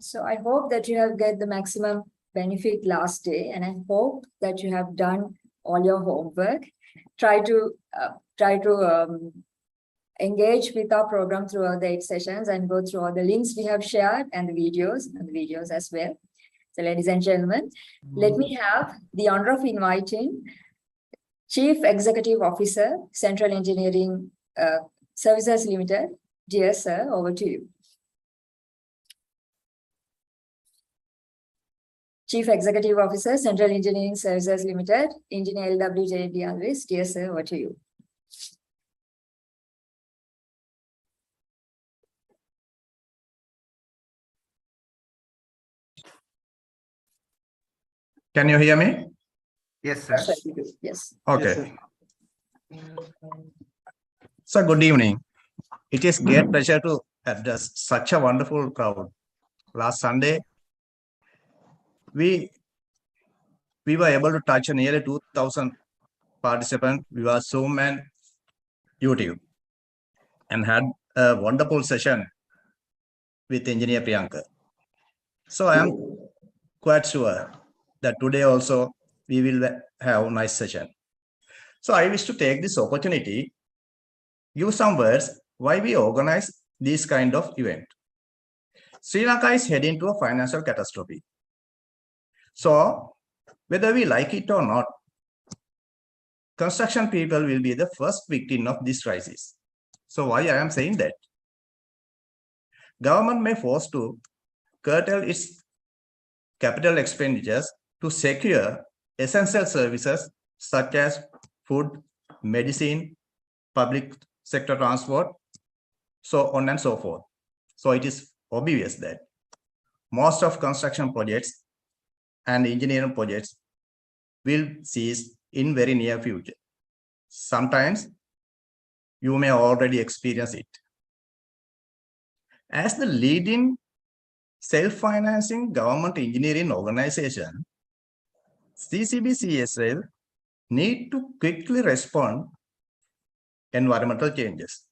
So I hope that you have get the maximum benefit last day, and I hope that you have done all your homework. Try to engage with our program throughout the 8 sessions and go through all the links we have shared and the videos as well. So ladies and gentlemen, let me have the honor of inviting Chief Executive Officer, Central Engineering Services Limited. Dear sir, over to you. Chief Executive Officer, Central Engineering Services Limited, Engineer LWJ Alvis. Dear sir, over to you. Can you hear me? Yes, sir. Yes. Okay. So good evening. It is great pleasure to address such a wonderful crowd. Last Sunday, we were able to touch nearly 2,000 participants. We were Zoom and YouTube and had a wonderful session with Engineer Priyanka. So I am quite sure that today also we will have a nice session. So I wish to take this opportunity, give some words why we organize this kind of event. Sri Lanka is heading to a financial catastrophe. So whether we like it or not, construction people will be the first victim of this crisis. So why I am saying that? Government may force to curtail its capital expenditures to secure essential services such as food, medicine, public sector transport, so on and so forth. So it is obvious that most of construction projects and engineering projects will cease in very near future. Sometimes you may already experience it. As the leading self-financing government engineering organization, CCB-CSL need to quickly respond environmental changes.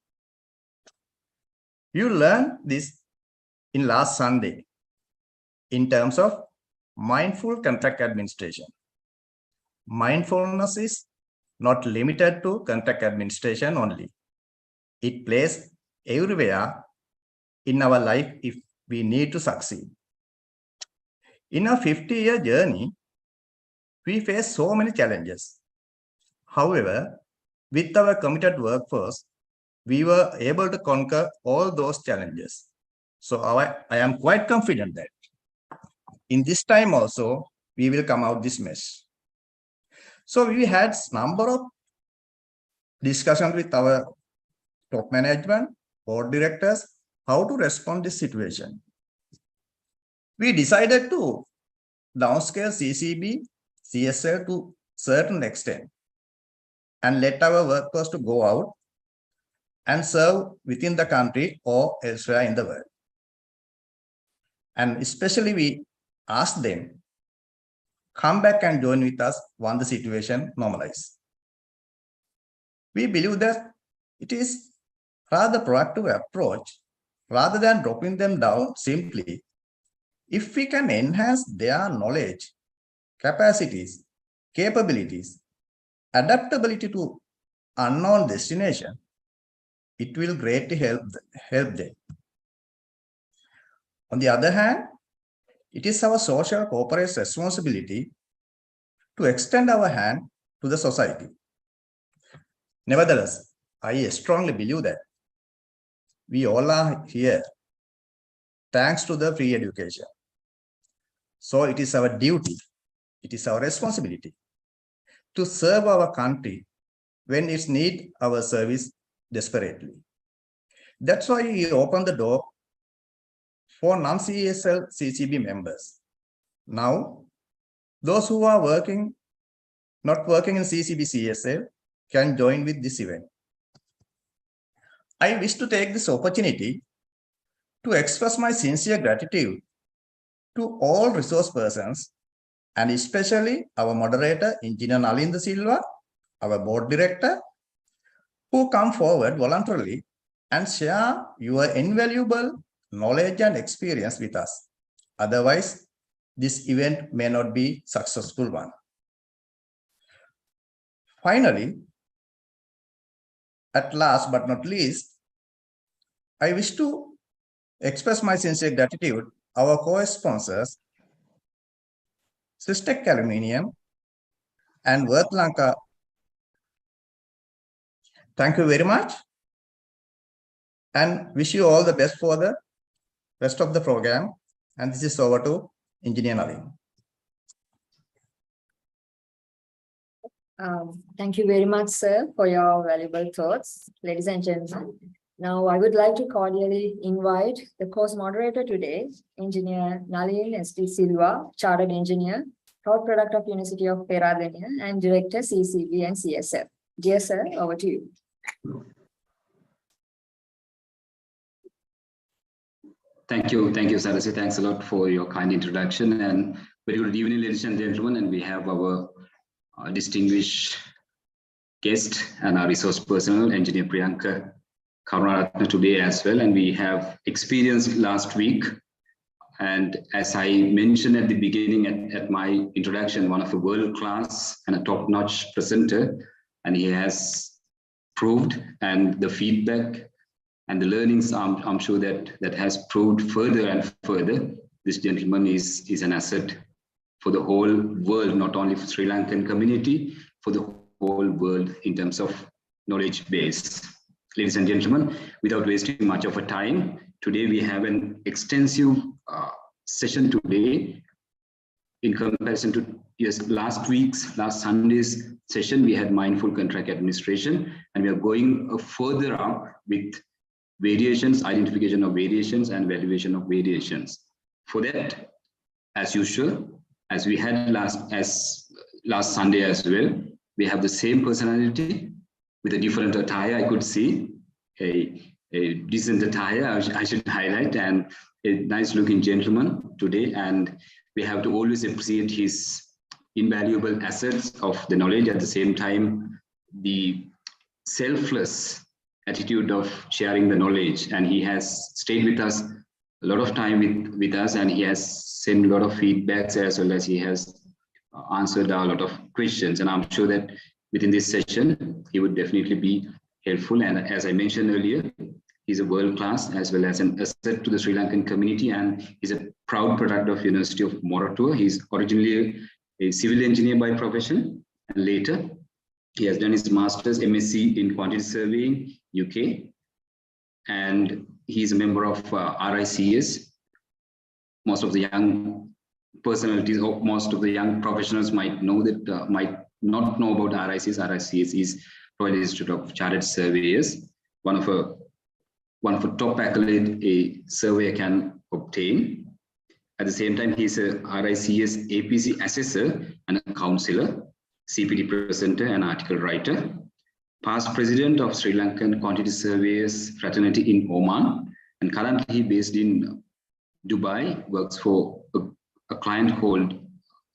You learned this in last Sunday in terms of mindful contract administration. Mindfulness is not limited to contract administration only. It plays everywhere in our life if we need to succeed. In a 50-year journey, we face so many challenges. However, with our committed workforce, we were able to conquer all those challenges. So I am quite confident that in this time also, we will come out this mess. So we had a number of discussions with our top management, board directors, how to respond to this situation. We decided to downscale CCB, CSL to certain extent and let our workforce to go out and serve within the country or elsewhere in the world. And especially we asked them, come back and join with us once the situation normalizes. We believe that it is rather proactive approach rather than dropping them down simply. If we can enhance their knowledge, capacities, capabilities, adaptability to unknown destination, it will greatly help them. On the other hand, it is our social corporate responsibility to extend our hand to the society. Nevertheless, I strongly believe that we all are here thanks to the free education. So it is our duty, it is our responsibility to serve our country when it needs our service desperately. That's why we open the door for non-CSL CCB members. Now, those who are not working in CCB CSL can join with this event. I wish to take this opportunity to express my sincere gratitude to all resource persons and especially our moderator, Engineer Nalinda Silva, our board director, who come forward voluntarily and share your invaluable knowledge and experience with us. Otherwise, this event may not be successful one. Finally, at last but not least, I wish to express my sincere gratitude our co-sponsors, Systec Aluminium and Worth Lanka. Thank you very much and wish you all the best for the rest of the program. And this is over to Engineer Nalin. Thank you very much, sir, for your valuable thoughts. Ladies and gentlemen, now I would like to cordially invite the course moderator today, Engineer Nalin S.D. Silva, Chartered Engineer, proud product of University of Peradeniya, and Director CCB and CSF. Dear sir, over to you. Thank you, Sarasi. Thanks a lot for your kind introduction, and very good evening, ladies and gentlemen. And we have our distinguished guest and our resource personnel, Engineer Priyanka Karunaratne, today as well. And we have experienced last week. And as I mentioned at the beginning at my introduction, one of a world-class and a top-notch presenter, and he has proved, and the feedback and the learnings, I'm sure that has proved further and further. This gentleman is an asset for the whole world, not only for Sri Lankan community, for the whole world in terms of knowledge base. Ladies and gentlemen, without wasting much of a time, today we have an extensive session today in comparison to last Sunday's session. We had mindful contract administration, and we are going further up with variations, identification of variations, and valuation of variations. For that, as usual, as we had last Sunday as well, we have the same personality with a different attire. I could see a decent attire, I should highlight, and a nice looking gentleman today. And we have to always appreciate his invaluable assets of the knowledge, at the same time, the selfless attitude of sharing the knowledge. And he has stayed with us a lot of time with us, and he has sent a lot of feedbacks, as well as he has answered a lot of questions. And I'm sure that within this session, he would definitely be helpful. And as I mentioned earlier, he's a world-class as well as an asset to the Sri Lankan community, and he's a proud product of University of Moderator. He's originally a civil engineer by profession, and later he has done his master's MSc in quantity surveying, UK, and he's a member of RICS. Most of the young personalities, or most of the young professionals might know that, might not know about RICS. RICS is Royal Institute of Chartered Surveyors, one of a top accolade a surveyor can obtain. At the same time, he's a RICS APC assessor and a counselor, CPD presenter and article writer, past president of Sri Lankan Quantity Surveyors Fraternity in Oman, and currently based in Dubai, works for a client called, an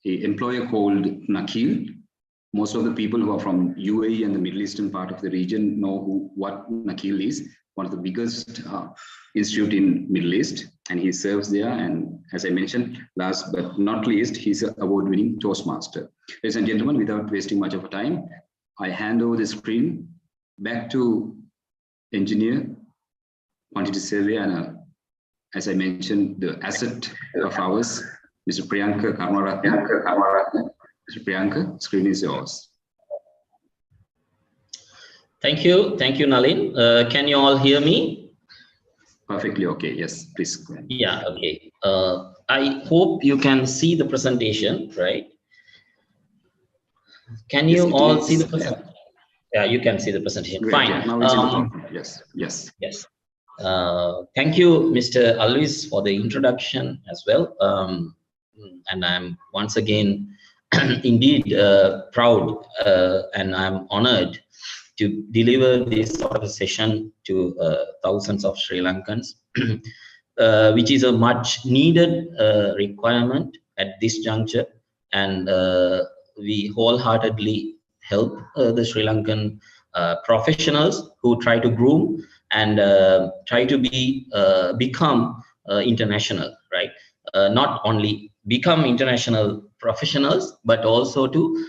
employer called Nakil. Most of the people who are from UAE and the Middle Eastern part of the region know what Nakil is, one of the biggest institute in Middle East, and he serves there. And as I mentioned, last but not least, he's an award-winning Toastmaster. Ladies and gentlemen, without wasting much of time, I hand over the screen back to engineer, quantity survey, and as I mentioned, the asset of ours, Mr. Priyanka Karunaratne. Mr. Priyanka, screen is yours. Thank you, Nalin. Can you all hear me? Perfectly okay. Yes, please go ahead. Yeah, okay. I hope you can see the presentation, right? Can you all see the presentation? Yeah, you can see the presentation. Great, fine. Yeah. Now it's in the top. Yes. Thank you, Mr. Alvis, for the introduction as well. And I'm once again indeed proud and I'm honored to deliver this sort of a session to thousands of Sri Lankans, which is a much needed requirement at this juncture. And we wholeheartedly help the Sri Lankan professionals who try to groom and try to become international, right? not only become international professionals, but also to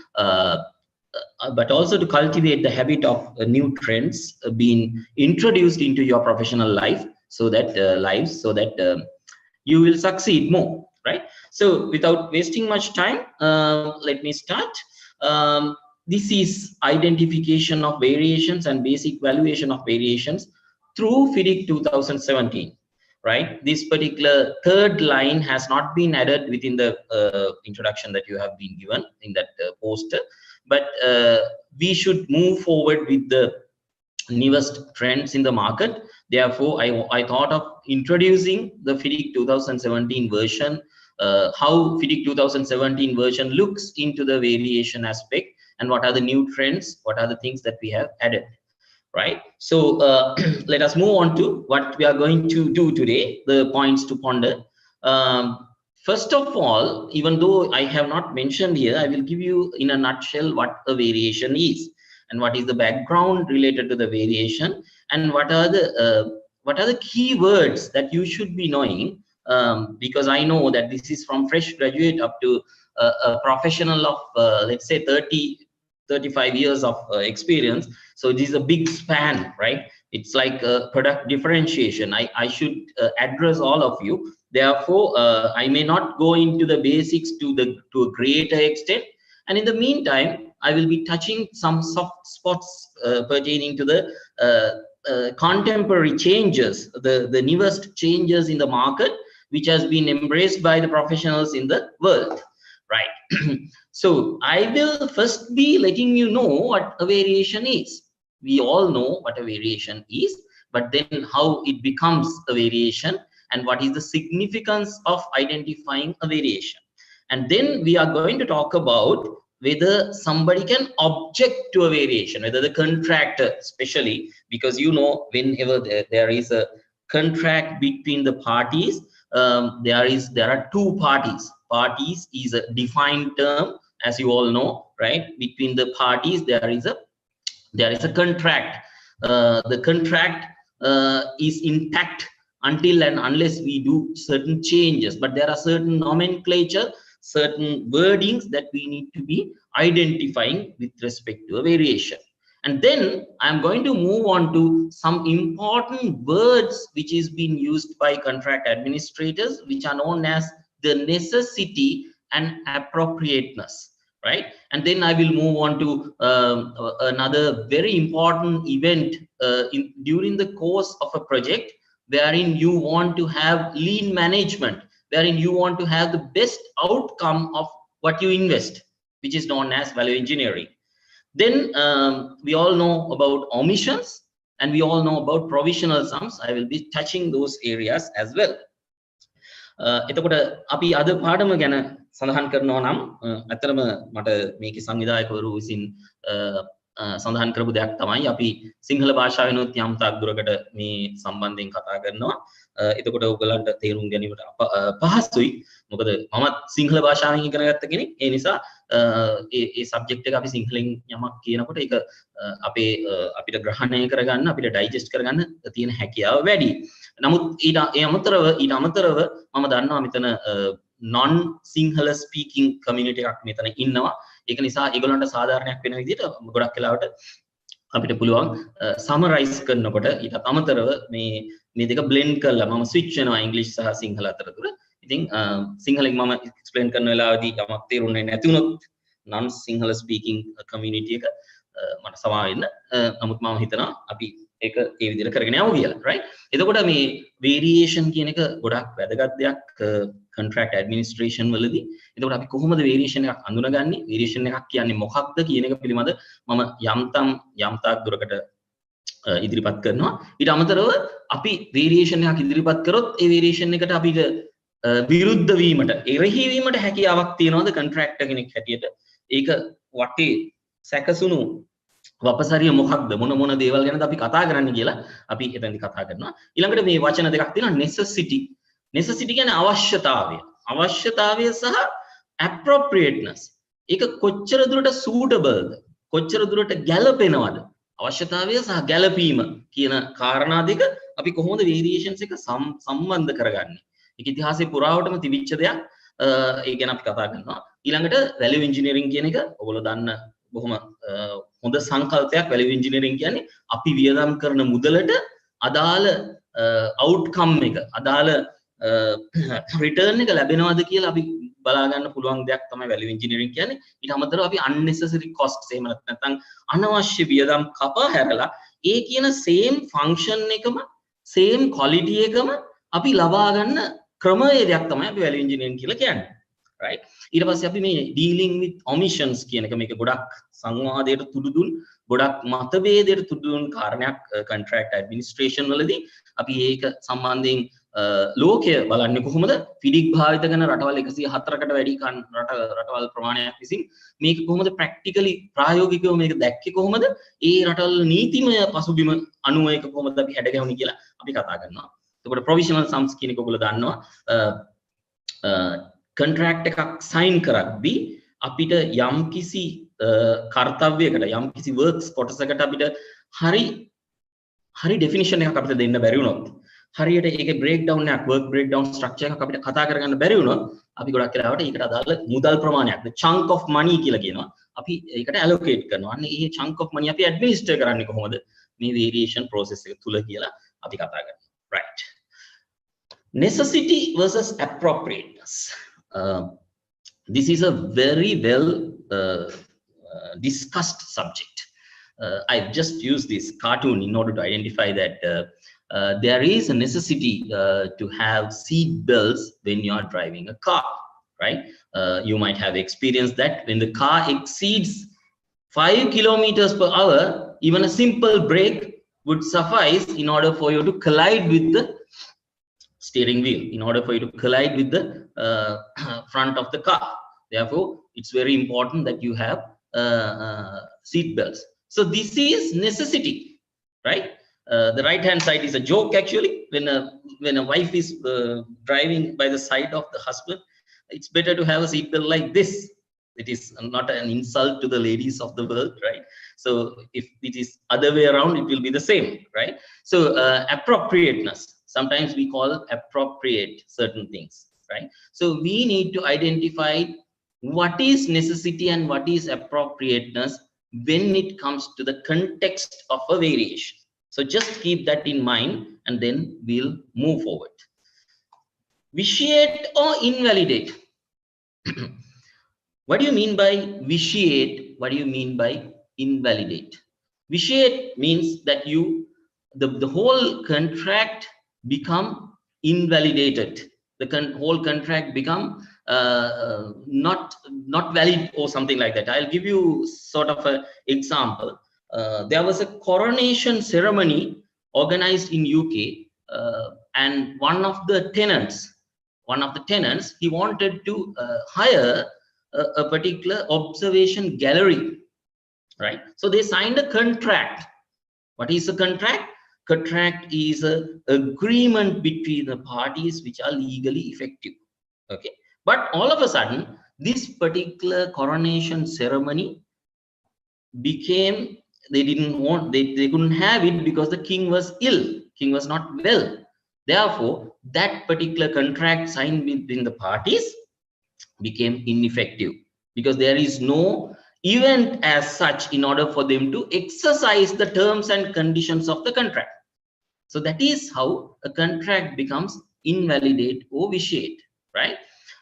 cultivate the habit of new trends being introduced into your professional life, so that you will succeed more, right? So without wasting much time, let me start. This is identification of variations and basic valuation of variations through FIDIC 2017, right? This particular third line has not been added within the introduction that you have been given in that poster, but we should move forward with the newest trends in the market. Therefore, I thought of introducing the FIDIC 2017 version, how FIDIC 2017 version looks into the variation aspect, and what are the new trends, what are the things that we have added, right? So let us move on to what we are going to do today, the points to ponder. First of all, even though I have not mentioned here, I will give you in a nutshell what a variation is, and what is the background related to the variation, and what are the key words that you should be knowing, because I know that this is from fresh graduate up to a professional of let's say 35 years of experience. So it is a big span, right? It's like product differentiation. I should address all of you. Therefore, I may not go into the basics to a greater extent. And in the meantime, I will be touching some soft spots pertaining to the contemporary changes, the newest changes in the market, which has been embraced by the professionals in the world, right? So I will first be letting you know what a variation is. We all know what a variation is, but then how it becomes a variation, and what is the significance of identifying a variation. And then we are going to talk about whether somebody can object to a variation, whether the contractor, especially because whenever there is a contract between the parties, there are two parties. Parties is a defined term, as you all know, right? Between the parties, there is a contract. The contract is intact until and unless we do certain changes, but there are certain nomenclature, certain wordings that we need to be identifying with respect to a variation. And then I'm going to move on to some important words which is being used by contract administrators, which are known as the necessity and appropriateness, right? And then I will move on to another very important event during the course of a project, wherein you want to have lean management, wherein you want to have the best outcome of what you invest, which is known as value engineering. Then we all know about omissions, and we all know about provisional sums. I will be touching those areas as well. එතකොට අපි අද පාඩම ගැන සඳහන් කරනවා නම් ඇත්තටම මට මේකේ සංවිධායකවරු විසින් සඳහන් කරපු දෙයක් තමයි අපි සිංහල භාෂාවෙනොත් යම් තාක් දුරකට මේ සම්බන්ධයෙන් කතා කරනවා. එතකොට ඔයගලන්ට තේරුම් ගැනීමට පහසුයි. මොකද මමත් සිංහල භාෂාවෙන් ඉගෙන ගත්ත කෙනෙක්. ඒ නිසා ඒ සබ්ජෙක්ට් එක අපි සිංහලෙන් යමක් කියනකොට ඒක අපිට ග්‍රහණය කරගන්න, අපිට ඩයිජෙස්ට් කරගන්න තියෙන හැකියාව වැඩි. නමුත් ඊට අමතරව මම දන්නවා මෙතන non සිංහල ස්පීකින් කමියුනිටි එකක් මෙතන ඉන්නවා. ඒක නිසා ඒගොල්ලන්ට සාධාරණයක් වෙන විදිහට ගොඩක් වෙලාවට අපිට පුළුවන් සමරයිස් කරනකොට ඊට අමතරව මේ දෙක බ්ලෙන්ඩ් කරලා මම ස්විච් වෙනවා ඉංග්‍රීසි සහ සිංහල අතරතුර. ඉතින් සිංහලෙන් මම එක්ස්ප්ලেইন කරන වෙලාවදී යමක් තේරුන්නේ නැති වුණොත් non සිංහල ස්පීකින් කමියුනිටි එක මට සමා වෙන්න. නමුත් මම හිතනවා අපි ඒක ඒ විදිහට කරගෙන යමු කියලා, right? එතකොට මේ variation කියන එක ගොඩක් වැදගත් දෙයක් contract administration වලදී. එතකොට අපි කොහොමද variation එකක් අඳුනගන්නේ? variation එකක් කියන්නේ මොකක්ද කියන එක පිළිබඳ මම යම් තාක් දුරකට ඉදිරිපත් කරනවා. ඊට අමතරව අපි variation එකක් ඉදිරිපත් කරොත් ඒ variation එකට අපිට විරුද්ධ වීමට, එරෙහි වීමට හැකියාවක් තියනවාද contractor කෙනෙක් හැටියට? ඒක වටේ සැකසුණු වපසරිය මොකක්ද, මොන දේවල් ගැනද අපි කතා කරන්න කියලා අපි එතනදි කතා කරනවා. ඊළඟට මේ වචන දෙකක් තියෙනවා, necessity කියන්නේ අවශ්‍යතාවය සහ appropriateness. ඒක කොච්චර දුරට suitableද, කොච්චර දුරට ගැළපෙනවද, අවශ්‍යතාවය සහ ගැළපීම කියන කාරණා දෙක අපි කොහොමද variations එක සම්බන්ධ කරගන්නේ. ඒක ඉතිහාසයේ පුරාවටම තිබිච්ච දෙයක්. ඒ ගැන අපි කතා කරනවා. ඊළඟට value engineering කියන එක ඔයගොල්ලෝ දන්න බොහොම හොඳ සංකල්පයක්. value engineering කියන්නේ අපි වියදම් කරන මුදලට අදාළ outcome එක, අදාළ return එක ලැබෙනවද කියලා අපි බලා ගන්න පුළුවන් දෙයක් තමයි value engineering කියන්නේ. ඊට අමතරව අපි unnecessary costs එහෙම නැත්නම් අනවශ්‍ය වියදම් කපා හැරලා ඒ කියන same function එකම same quality එකම අපි ලබා ගන්න ක්‍රමවේදයක් තමයි අපි value engineering කියලා කියන්නේ. right? ඊට පස්සේ අපි මේ dealing with omissions කියන එක මේක ගොඩක් සංවාදයට තුඩු දුන් ගොඩක් මතභේදයට තුඩු දුන් කාරණයක් contract administration වලදී අපි ඒක සම්බන්ධයෙන් ලෝකය බලන්නේ කොහොමද? පිරික් භාවිත කරන රටවල් 104කට වැඩි රටවල් ප්‍රමාණයක් විසින් මේක කොහොමද ප්‍රැක්ටිකලි ප්‍රායෝගිකව මේක දැක්කේ කොහොමද? ඒ රටවල් නීතිමය පසුබිම අනුව ඒක කොහොමද අපි හැඩගැහුණේ කියලා අපි කතා කරනවා. එතකොට provisional sums කියන එක ඔයගොල්ලෝ දන්නවා. contract එකක් sign කරද්දී අපිට යම්කිසි කර්තව්‍යයකට යම්කිසි works කොටසකට අපිට හරි definition එකක් අපිට දෙන්න බැරි වුණොත් හරියට ඒකේ breakdown එකක් work breakdown structure එකක් අපිට කතා කරගන්න බැරි වුණොත් අපි ගොඩක් වෙලාවට ඒකට අදාළ මුදල් ප්‍රමාණයක් the chunk of money කියලා කියනවා අපි ඒකට allocate කරනවා. අන්න ඒ chunk of money අපි administer කරන්නේ කොහොමද මේ variation process එක තුල කියලා අපි කතා කරනවා. right. Necessity versus appropriateness. This is a very well discussed subject. I've just used this cartoon in order to identify that there is a necessity to have seat belts when you are driving a car, right? You might have experienced that when the car exceeds 5 kilometers per hour, even a simple brake would suffice in order for you to collide with the steering wheel, in order for you to collide with the front of the car. Therefore, it's very important that you have seat belts. So this is necessity, right? The right hand side is a joke actually. When a wife is driving by the side of the husband, it's better to have a seat belt like this. It is not an insult to the ladies of the world, right? So if it is other way around, it will be the same, right? So appropriateness. Sometimes we call appropriate certain things, right? So we need to identify what is necessity and what is appropriateness when it comes to the context of a variation. So just keep that in mind and then we'll move forward. Vitiate or invalidate? What do you mean by vitiate? What do you mean by invalidate? Vitiate means that the whole contract become invalidated. The whole contract become not valid or something like that. I'll give you sort of an example. There was a coronation ceremony organized in UK, and one of the tenants, he wanted to hire a particular observation gallery, right? So they signed a contract. What is a contract? Contract is an agreement between the parties which are legally effective. Okay, but all of a sudden, this particular coronation ceremony became, they couldn't have it because the king was ill. King was not well. Therefore, that particular contract signed between the parties became ineffective because there is no event as such in order for them to exercise the terms and conditions of the contract. So that is how a contract becomes invalidate or vitiate, right?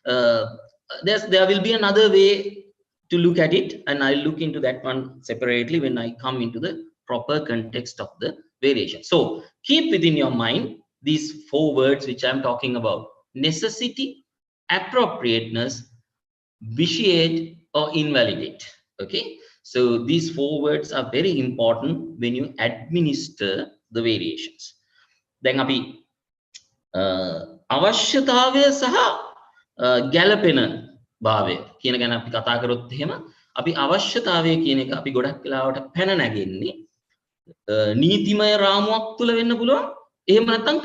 There will be another way to look at it, and I'll look into that one separately when I come into the proper context of the variation. So keep within your mind these 4 words which I'm talking about: necessity, appropriateness, vitiate or invalidate. Okay, so these 4 words are very important when you administer the variations. Then api අවශ්‍යතාවය සහ ගැළපෙන භාවය කියන ගැන අපි කතා කරොත් එහෙම අපි අවශ්‍යතාවය කියන එක අපි ගොඩක් වෙලාවට පැන නැගෙන්නේ නීතිමය රාමුවක් තුල වෙන්න පුළුවන්. එහෙම නැත්නම්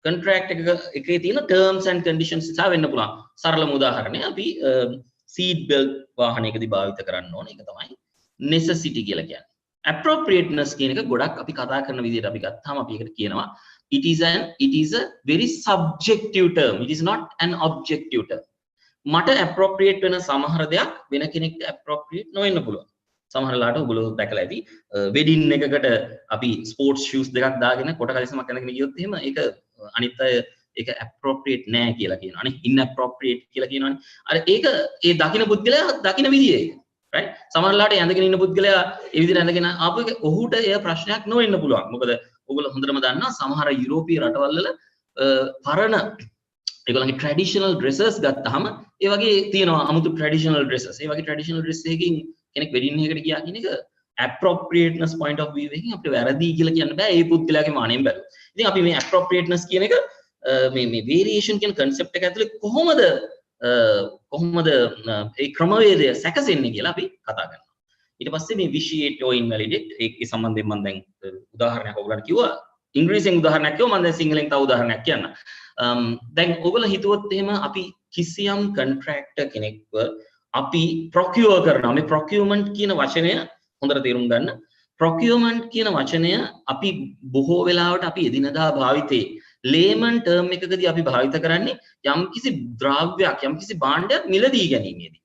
contract එකේ තියෙන terms and conditions නිසා වෙන්න පුළුවන්. සරලම උදාහරණය අපි seat belt වාහනයකදී භාවිත කරන්න ඕන. ඒක තමයි necessity කියලා කියන්නේ. appropriateness කියන එක ගොඩක් අපි කතා කරන විදිහට අපි ගත්තාම අපි ඒකට කියනවා it is a very subjective term. It is not an objective term. මට appropriate වෙන සමහර දෙයක් වෙන කෙනෙක්ට appropriate නොවෙන්න පුළුවන්. සමහර ලාට ඔයගොල්ලෝ දැකලා ඇති වෙඩින් එකකට අපි ස්පෝර්ට්ස් ෂූස් දෙකක් දාගෙන කොට කලිසමක් අඳගෙන ගියොත් එහෙම ඒක අනිත් අය ඒක appropriate නෑ කියලා කියනවා. අනේ inappropriate කියලා කියනවනේ. අර ඒක ඒ දකින්න පුද්ගලයා දකින්න විදිය ඒක. right? සමහර ලාට ඇඳගෙන ඉන්න පුද්ගලයා ඒ විදිහට ඇඳගෙන ආපු එක ඔහුට ඒ ප්‍රශ්නයක් නොවෙන්න පුළුවන්. මොකද ඔයගොල්ලෝ හොඳටම දන්නවා සමහර යුරෝපීය රටවල් වල පරණ ඒගොල්ලන්ගේ traditional dresses ගත්තාම ඒ වගේ තියෙනවා අමුතු traditional dresses. ඒ වගේ traditional dress එකකින් කෙනෙක් වෙඩින් එකකට ගියා කියන එක appropriateness point of view එකකින් අපිට වැරදි කියලා කියන්න බෑ. ඒ පුද්ගලයාගේ මානෙන් බැලුවා. ඉතින් අපි මේ appropriateness කියන එක මේ variation කියන concept එක ඇතුලේ කොහොමද ඒ ක්‍රමවේදය සැකසෙන්නේ කියලා අපි කතා කරනවා. ඊට පස්සේ මේ vitiate or invalidate ඒකේ සම්බන්ධයෙන් මම දැන් උදාහරණයක් ඔයගලන්ට කිව්වා. ඉංග්‍රීසියෙන් උදාහරණයක් කිව්වා මම දැන් සිංහලෙන් තව උදාහරණයක් කියන්නම්. දැන් ඔයගොල්ලෝ හිතුවොත් එහෙම අපි කිසියම් contractor කෙනෙක්ව අපි procure කරනවා. මේ procurement කියන වචනය හොඳට තේරුම් ගන්න. procurement කියන වචනය අපි බොහෝ වෙලාවට අපි එදිනදා භාවිතේ layman term එකකදී අපි භාවිත කරන්නේ යම්කිසි ද්‍රව්‍යයක් යම්කිසි භාණ්ඩයක් මිලදී ගැනීමේදී.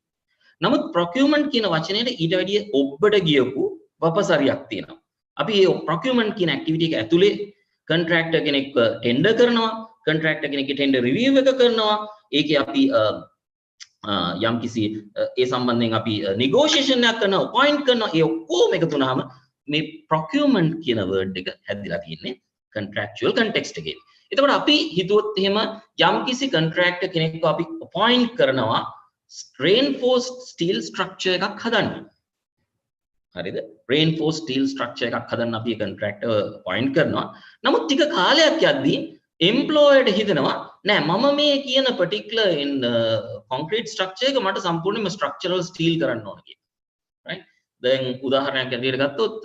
නමුත් procurement කියන වචනයට ඊට වැඩිය ඔබට ගියපු වපසරියක් තියෙනවා. අපි මේ procurement කියන activity එක ඇතුලේ contractor කෙනෙක්ව tender කරනවා, contractor කෙනෙක්ගේ tender review එක කරනවා. ඒකේ අපි යම්කිසි ඒ සම්බන්ධයෙන් අපි negotiation එකක් කරනවා, appoint කරනවා. ඒ ඔක්කොම එකතු වුණාම මේ procurement කියන word එක හැදිලා තියෙන්නේ contractual context එකේ. එතකොට අපි හිතුවොත් එහෙම යම්කිසි contractor කෙනෙක්ව අපි appoint කරනවා reinforced steel structure එකක් හදන්න. හරිද? reinforced steel structure එකක් හදන්න අපි contractor appoint කරනවා. නමුත් ටික කාලයක් යද්දී employed හිතනවා නෑ මම මේ කියන particular in concrete structure එක මට සම්පූර්ණයෙන්ම structural steel කරන්න ඕන කියලා. right? දැන් උදාහරණයක් ඇටියට ගත්තොත්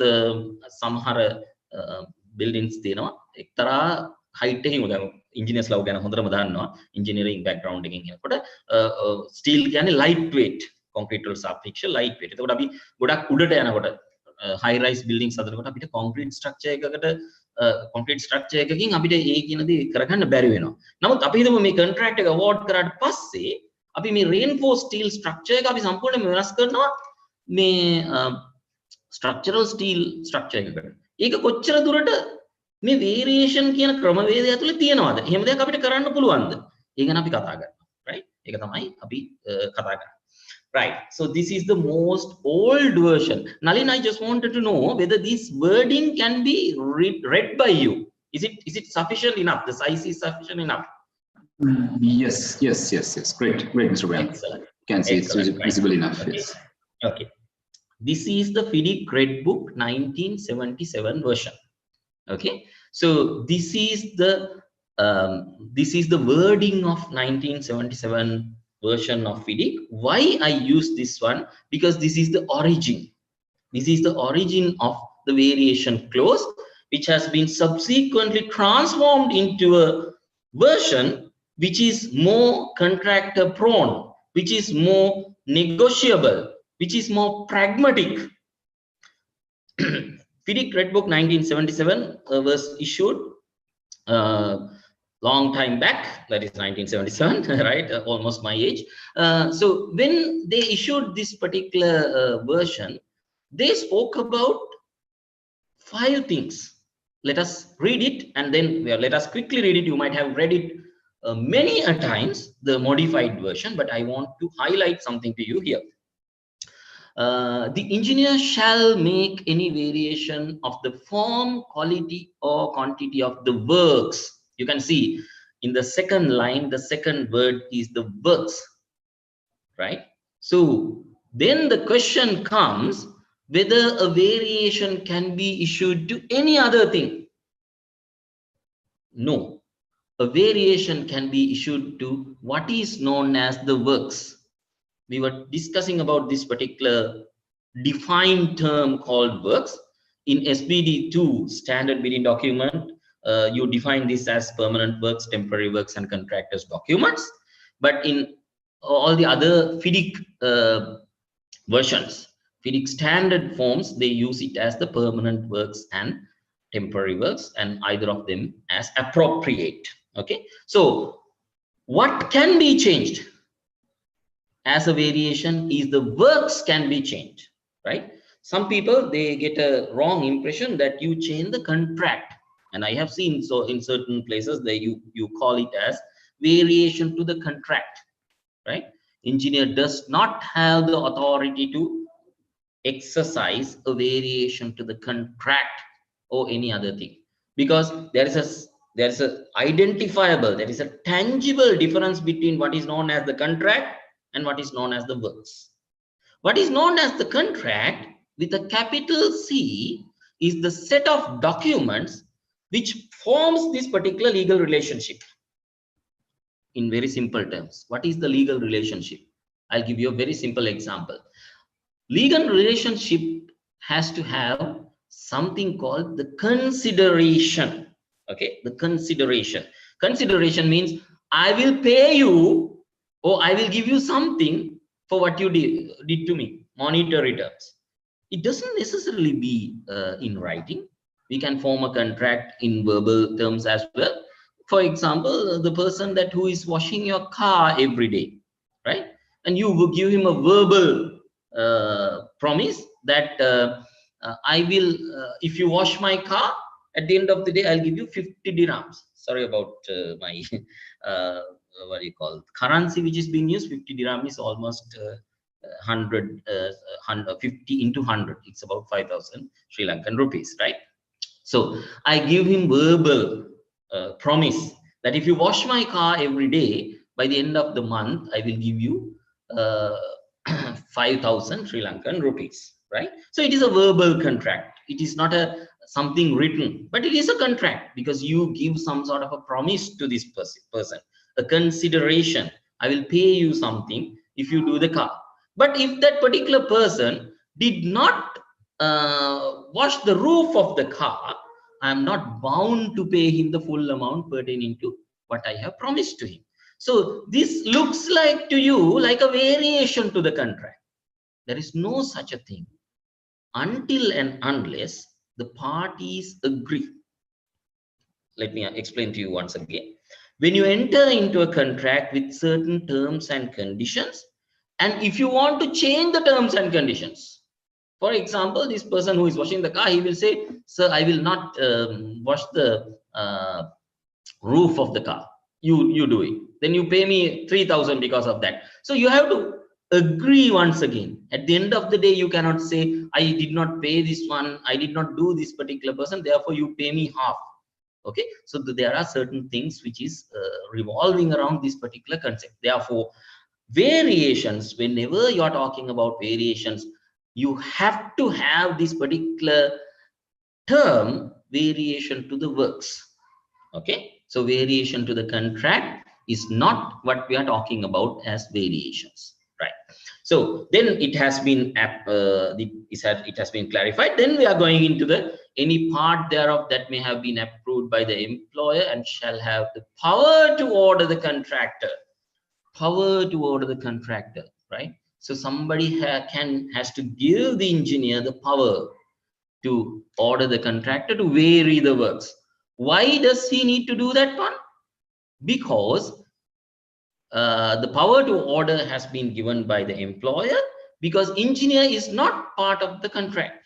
සමහර buildings තියෙනවා එක්තරා height එකකින් උදාහරණ engineers ලව ගැන හොඳටම දන්නවා engineering background එකකින් එනකොට steel කියන්නේ light weight concrete වල සාපේක්ෂව light weight. එතකොට අපි ගොඩක් උඩට යනකොට high rise buildings හදනකොට අපිට concrete structure එකකින් අපිට ඒ කියන දේ කරගන්න බැරි වෙනවා. නමුත් අපි හිතමු මේ contract එක award කරාට පස්සේ අපි මේ reinforced steel structure එක අපි සම්පූර්ණයෙන්ම වෙනස් කරනවා මේ structural steel structure එකකට. ඒක කොච්චර දුරට මේ variation කියන ක්‍රමවේදය ඇතුලේ තියෙනවද? එහෙම දෙයක් අපිට කරන්න පුළුවන්ද? ඒ ගැන අපි කතා කරනවා. right? ඒක තමයි අපි කතා කරන්නේ. Right. So this is the most old version. Nalin, I just wanted to know whether this wording can be read by you. Is it sufficient enough? The size is sufficient enough? Yes. Great, Mr. Brown. Excellent. Can see Excellent. it's visible enough. Okay. Yes. Okay. This is the FIDIC Red Book 1977 version. Okay. So this is the wording of 1977 version of FIDIC. Why I use this one? Because this is the origin. This is the origin of the variation clause, which has been subsequently transformed into a version which is more contractor prone, which is more negotiable, which is more pragmatic. FIDIC Red Book 1977 was issued long time back, that is 1977, right? Almost my age. So when they issued this particular version, they spoke about 5 things. Let us read it and then let us quickly read it. You might have read it many a times, the modified version, but I want to highlight something to you here. The engineer shall make any variation of the form, quality or quantity of the works. You can see in the second line, the second word is the works, right? So then the question comes whether a variation can be issued to any other thing. No, a variation can be issued to what is known as the works. We were discussing about this particular defined term called works. In SBD 2 standard bidding document, you define this as permanent works, temporary works, and contractors documents. But in all the other FIDIC versions, FIDIC standard forms, they use it as the permanent works and temporary works, and either of them as appropriate. Okay, so what can be changed as a variation is the works can be changed, right? Some people, they get a wrong impression that you change the contract, and I have seen so in certain places that you call it as variation to the contract, right? Engineer does not have the authority to exercise a variation to the contract or any other thing, because there is a identifiable, there is a tangible difference between what is known as the contract and what is known as the works. What is known as the contract with a capital C is the set of documents which forms this particular legal relationship. In very simple terms, what is the legal relationship? I'll give you a very simple example. Legal relationship has to have something called the consideration. Okay, the consideration. Consideration means I will pay you, or I will give you something for what you did to me, monetary terms. It doesn't necessarily be in writing. We can form a contract in verbal terms as well. For example, the person who is washing your car every day, right? And you will give him a verbal promise that I will, if you wash my car, at the end of the day, I'll give you 50 dirhams. Sorry about my, what do you call it? Currency which is being used. 50 dirham is almost 50 into 100. It's about 5,000 Sri Lankan rupees, right? So I give him verbal promise that if you wash my car every day, by the end of the month, I will give you 5,000 Sri Lankan rupees, right? So it is a verbal contract. It is not a something written, but it is a contract because you give some sort of a promise to this person, a consideration. I will pay you something if you do the car. But if that particular person did not wash the roof of the car, I am not bound to pay him the full amount pertaining to what I have promised to him. So this looks like to you like a variation to the contract. There is no such a thing until and unless the parties agree. Let me explain to you once again. When you enter into a contract with certain terms and conditions, and if you want to change the terms and conditions, for example, this person who is washing the car, he will say, sir, I will not wash the roof of the car. You do it. Then you pay me 3,000 because of that. So you have to agree once again. At the end of the day, you cannot say, I did not pay this one. I did not do this particular person. Therefore, you pay me half. Okay. So there are certain things which is revolving around this particular concept. Therefore, variations, whenever you are talking about variations, you have to have this particular term, variation to the works. Okay. So variation to the contract is not what we are talking about as variations, right? So then it has been it has been clarified. Then we are going into the any part thereof that may have been approved by the employer and shall have the power to order the contractor. Power to order the contractor, right? So somebody has to give the engineer the power to order the contractor to vary the works. Why does he need to do that one? Because the power to order has been given by the employer, because engineer is not part of the contract.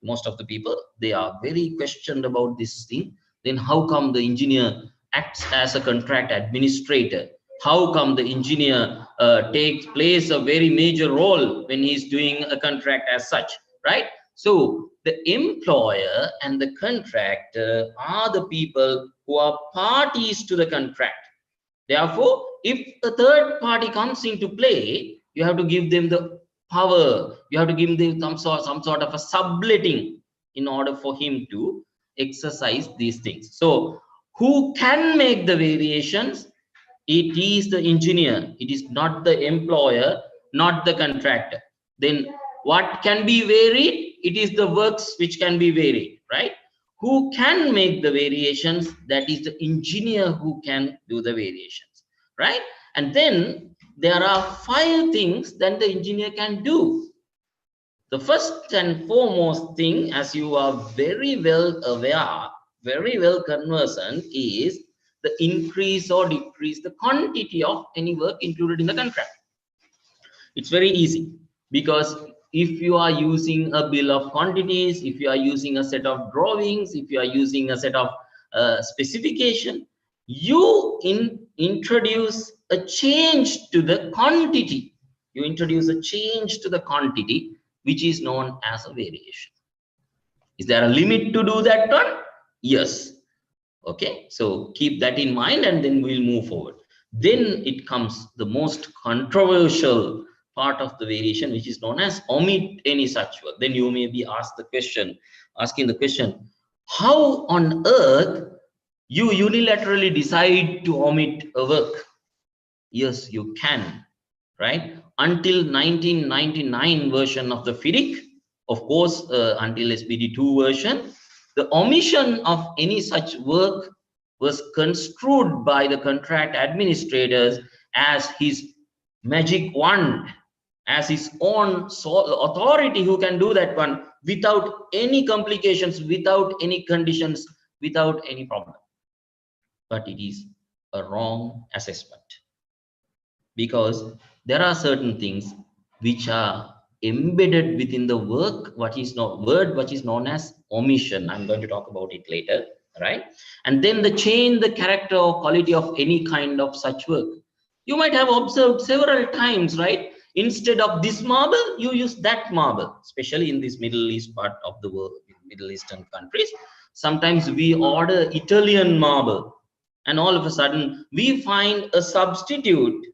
Most of the people, they are very questioned about this thing. Then how come the engineer acts as a contract administrator? How come the engineer plays a very major role when he's doing a contract as such, right? So the employer and the contractor are the people who are parties to the contract. Therefore, if a third party comes into play, you have to give them the power. You have to give them some sort of a subletting in order for him to exercise these things. So who can make the variations? It is the engineer. It is not the employer, not the contractor. Then what can be varied? It is the works which can be varied, right? Who can make the variations? That is the engineer who can do the variations, right? And then there are 5 things that the engineer can do. The first and foremost thing, as you are very well aware, very well conversant, is the increase or decrease the quantity of any work included in the contract. It's very easy, because if you are using a bill of quantities, if you are using a set of drawings, if you are using a set of specification, you introduce a change to the quantity. You introduce a change to the quantity, which is known as a variation. Is there a limit to do that one? Yes. Okay, so keep that in mind, and then we'll move forward. Then it comes the most controversial part of the variation, which is known as omit any such work. Then you may be asking the question, how on earth you unilaterally decide to omit a work? Yes, you can, right? Until 1999 version of the FIDIC, of course, until SPD 2 version, the omission of any such work was construed by the contract administrators as his magic wand, as his own authority who can do that one without any complications, without any conditions, without any problem. But it is a wrong assessment, because there are certain things which are embedded within the work, what is known as omission. I'm going to talk about it later, right? And then the change the character or quality of any kind of such work. You might have observed several times, right? Instead of this marble, you use that marble, especially in this Middle East part of the world, Middle Eastern countries. Sometimes we order Italian marble, and all of a sudden we find a substitute.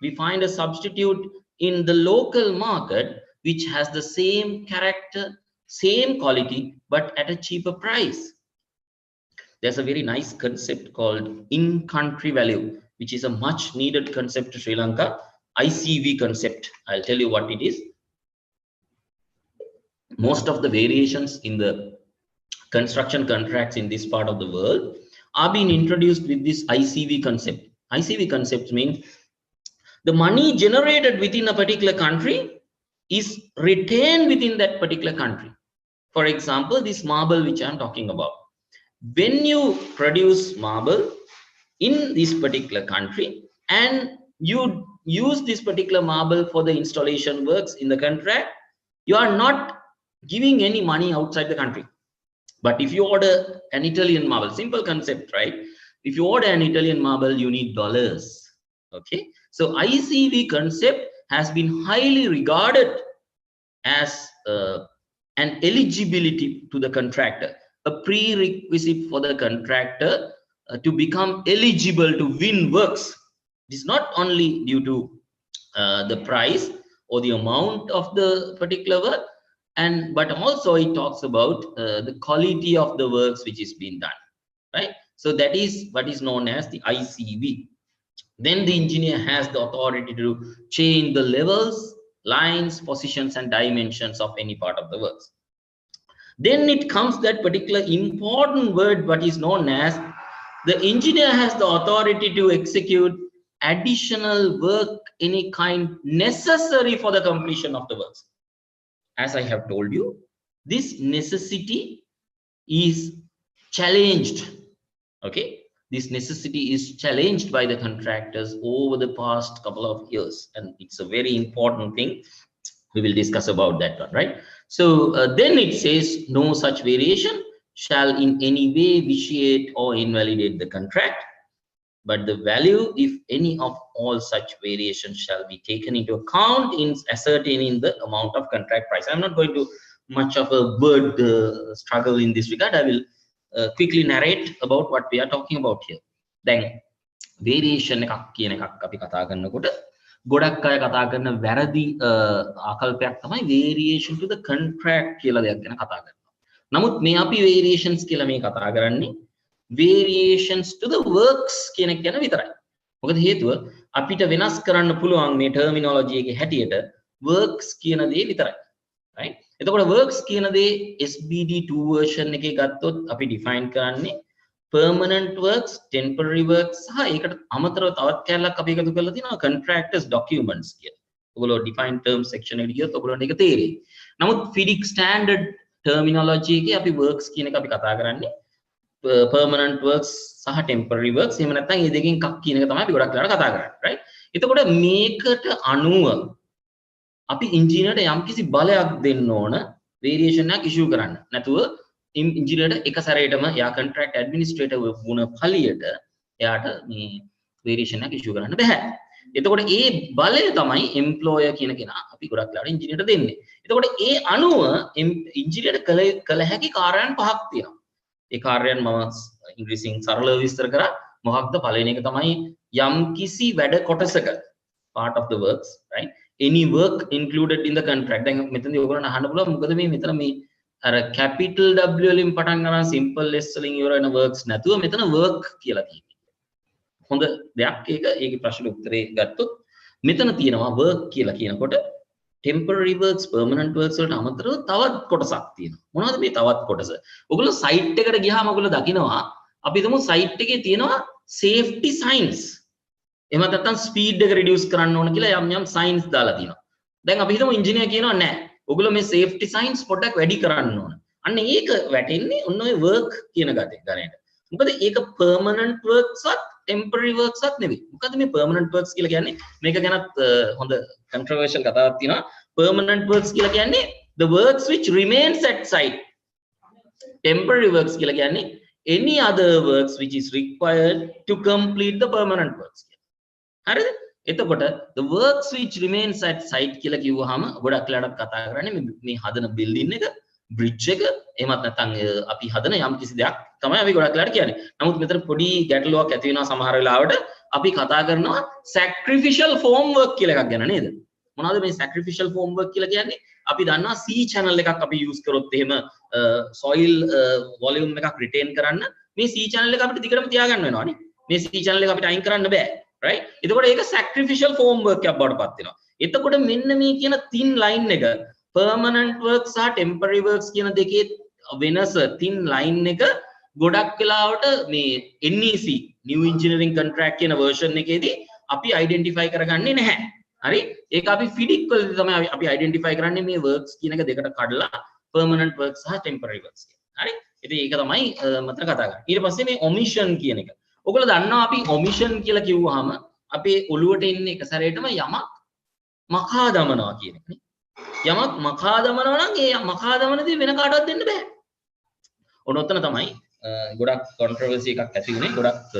We find a substitute in the local market which has the same character, same quality, but at a cheaper price. There's a very nice concept called in-country value, which is a much needed concept to Sri Lanka. ICV concept. I'll tell you what it is. Most of the variations in the construction contracts in this part of the world are being introduced with this ICV concept. ICV concept means the money generated within a particular country is retained within that particular country. For example, this marble which I'm talking about. When you produce marble in this particular country and you use this particular marble for the installation works in the contract, you are not giving any money outside the country. But if you order an Italian marble, simple concept, right? If you order an Italian marble, you need dollars. Okay, so ICV concept has been highly regarded as an eligibility to the contractor, a prerequisite for the contractor to become eligible to win works. It is not only due to the price or the amount of the particular work, but also it talks about the quality of the works which is being done, right? So that is what is known as the ICV. Then the engineer has the authority to change the levels, lines, positions, and dimensions of any part of the works. Then it comes that particular important word, what is known as the engineer has the authority to execute additional work, any kind necessary for the completion of the works. As I have told you, this necessity is challenged. Okay, this necessity is challenged by the contractors over the past couple of years, and it's a very important thing. We will discuss about that one, right? So then it says no such variation shall in any way vitiate or invalidate the contract, but the value, if any, of all such variations shall be taken into account in ascertaining the amount of contract price. I'm not going to much of a word struggle in this regard. I will quickly narrate about what we are talking about here. Then variation එකක් කියන එකක් අපි කතා කරනකොට ගොඩක් අය කතා කරන වැරදි ආකල්පයක් තමයි variation to the contract කියලා දෙයක් ගැන කතා කරනවා. නමුත් මේ අපි variations කියලා මේ කතා කරන්නේ variations to the works කියන එක ගැන විතරයි. මොකද හේතුව අපිට වෙනස් කරන්න පුළුවන් මේ terminology එකේ හැටියට works කියන දේ විතරයි. right? එතකොට works කියන දේ SBD 2 version එකේ ගත්තොත් අපි define කරන්නේ permanent works, temporary works සහ ඒකට අමතරව තවත් කැලලක් අපි එකතු කරලා තියෙනවා contractors documents කියලා. ඔයගොල්ලෝ define terms section එකට ගියොත් ඔයගොල්ලන්ට ඒක තේරෙයි. නමුත් FIDIC standard terminology එකේ අපි works කියන එක අපි කතා කරන්නේ permanent works සහ temporary works. එහෙම නැත්නම් මේ දෙකෙන් එකක් කියන එක තමයි අපි ගොඩක් වෙලාවට කතා කරන්නේ. right? එතකොට මේකට අනුව අපි ඉංජිනේරට යම්කිසි බලයක් දෙන්න ඕන variation එකක් issue කරන්න. නැතුව ඉංජිනේරට එක සැරේටම යා contract administrator වුණ පළියට එයාට මේ variation එකක් issue කරන්න බෑ. එතකොට ඒ බලය තමයි employer කියන කෙනා අපි ගොඩක් වෙලාවට ඉංජිනේරට දෙන්නේ. එතකොට ඒ අනුව ඉංජිනේරට කළ හැකි කාර්යයන් පහක් තියෙනවා. ඒ කාර්යයන් මම ඉංග්‍රීසියෙන් සරලව විස්තර කරා. මොකක්ද? පළවෙනි එක තමයි යම්කිසි වැඩ කොටසක part of the works, right? Any work included in the contract. දැන් මෙතනදී ඔයගොල්ලෝ අහන්න පුළුවන් මොකද මෙතන මේ අර capital W වලින් පටන් ගන්න simple S වලින් ඉවර වෙන works නැතුව මෙතන work කියලා තියෙනවා. හොඳ දෙයක් ඒක. ඒකේ ප්‍රශ්න උත්තරේ ගත්තොත් මෙතන තියෙනවා work කියලා කියනකොට temporary works, permanent works වලට අමතරව තවත් කොටසක් තියෙනවා. මොනවද මේ තවත් කොටස? ඔයගොල්ලෝ site එකට ගියාම ඔයගොල්ලෝ දකිනවා අපි හිතමු site එකේ තියෙනවා safety signs. එහෙම නැත්නම් ස්පීඩ් එක රිඩියුස් කරන්න ඕන කියලා යම් සයින්ස් දාලා තියෙනවා. දැන් අපි හිතමු ඉංජිනේර් කියනවා නෑ. ඔයගොල්ලෝ මේ සේෆ්ටි සයින්ස් පොඩ්ඩක් වැඩි කරන්න ඕන. අන්න ඒක වැටෙන්නේ ඔන්න ඔය වර්ක් කියන ගණයට. මොකද ඒක permanent works වත් temporary works වත් නෙවෙයි. මොකද මේ permanent works කියලා කියන්නේ මේක ගැනත් හොඳ controversial කතාවක් තියෙනවා. permanent works කියලා කියන්නේ the works which remains at site. temporary works කියලා කියන්නේ any other works which is required to complete the permanent works. හරිද? එතකොට the works which remains at site කියලා කිව්වහම ගොඩක් වෙලාවට කතා කරන්නේ මේ හදන building එක, bridge එක, එහෙමත් නැත්නම් අපි හදන යම් කිසි දෙයක් තමයි අපි ගොඩක් වෙලාවට කියන්නේ. නමුත් මෙතන පොඩි ගැටලුවක් ඇති වෙනවා සමහර වෙලාවට අපි කතා කරනවා sacrificial formwork කියලා එකක් ගැන නේද? මොනවද මේ sacrificial formwork කියලා කියන්නේ? අපි දන්නවා C channel එකක් අපි use කරොත් එහෙම soil volume එකක් retain කරන්න මේ C channel එක අපිට දිගටම තියාගන්න වෙනවා නේ. මේ C channel එක අපිට අයින් කරන්න බෑ. right? එතකොට ඒක sacrificial formwork එකක් බවට පත් වෙනවා. එතකොට මෙන්න මේ කියන thin line එක permanent works සහ temporary works කියන දෙකේ වෙනස thin line එක ගොඩක් වෙලාවට මේ NEC new engineering contract කියන version එකේදී අපි identify කරගන්නේ නැහැ. හරි? ඒක අපි FIDIC වලදී තමයි අපි identify කරන්නේ මේ works කියන එක දෙකට කඩලා permanent works සහ temporary works කියන. හරි? ඉතින් ඒක තමයි මතක කතා කරන්නේ. ඊට පස්සේ මේ omission කියන එක. ඔයගොල්ලෝ දන්නවා අපි omission කියලා කිව්වහම අපේ ඔළුවට එන්නේ එක සැරේටම යමක් මකා දමනවා කියන එක නේ. යමක් මකා දමනවා නම් ඒ මකා දමනදී වෙන කාටවත් දෙන්න බෑ. ඔන්න ඔතන තමයි ගොඩක් controversy එකක් ඇති වුණේ. ගොඩක්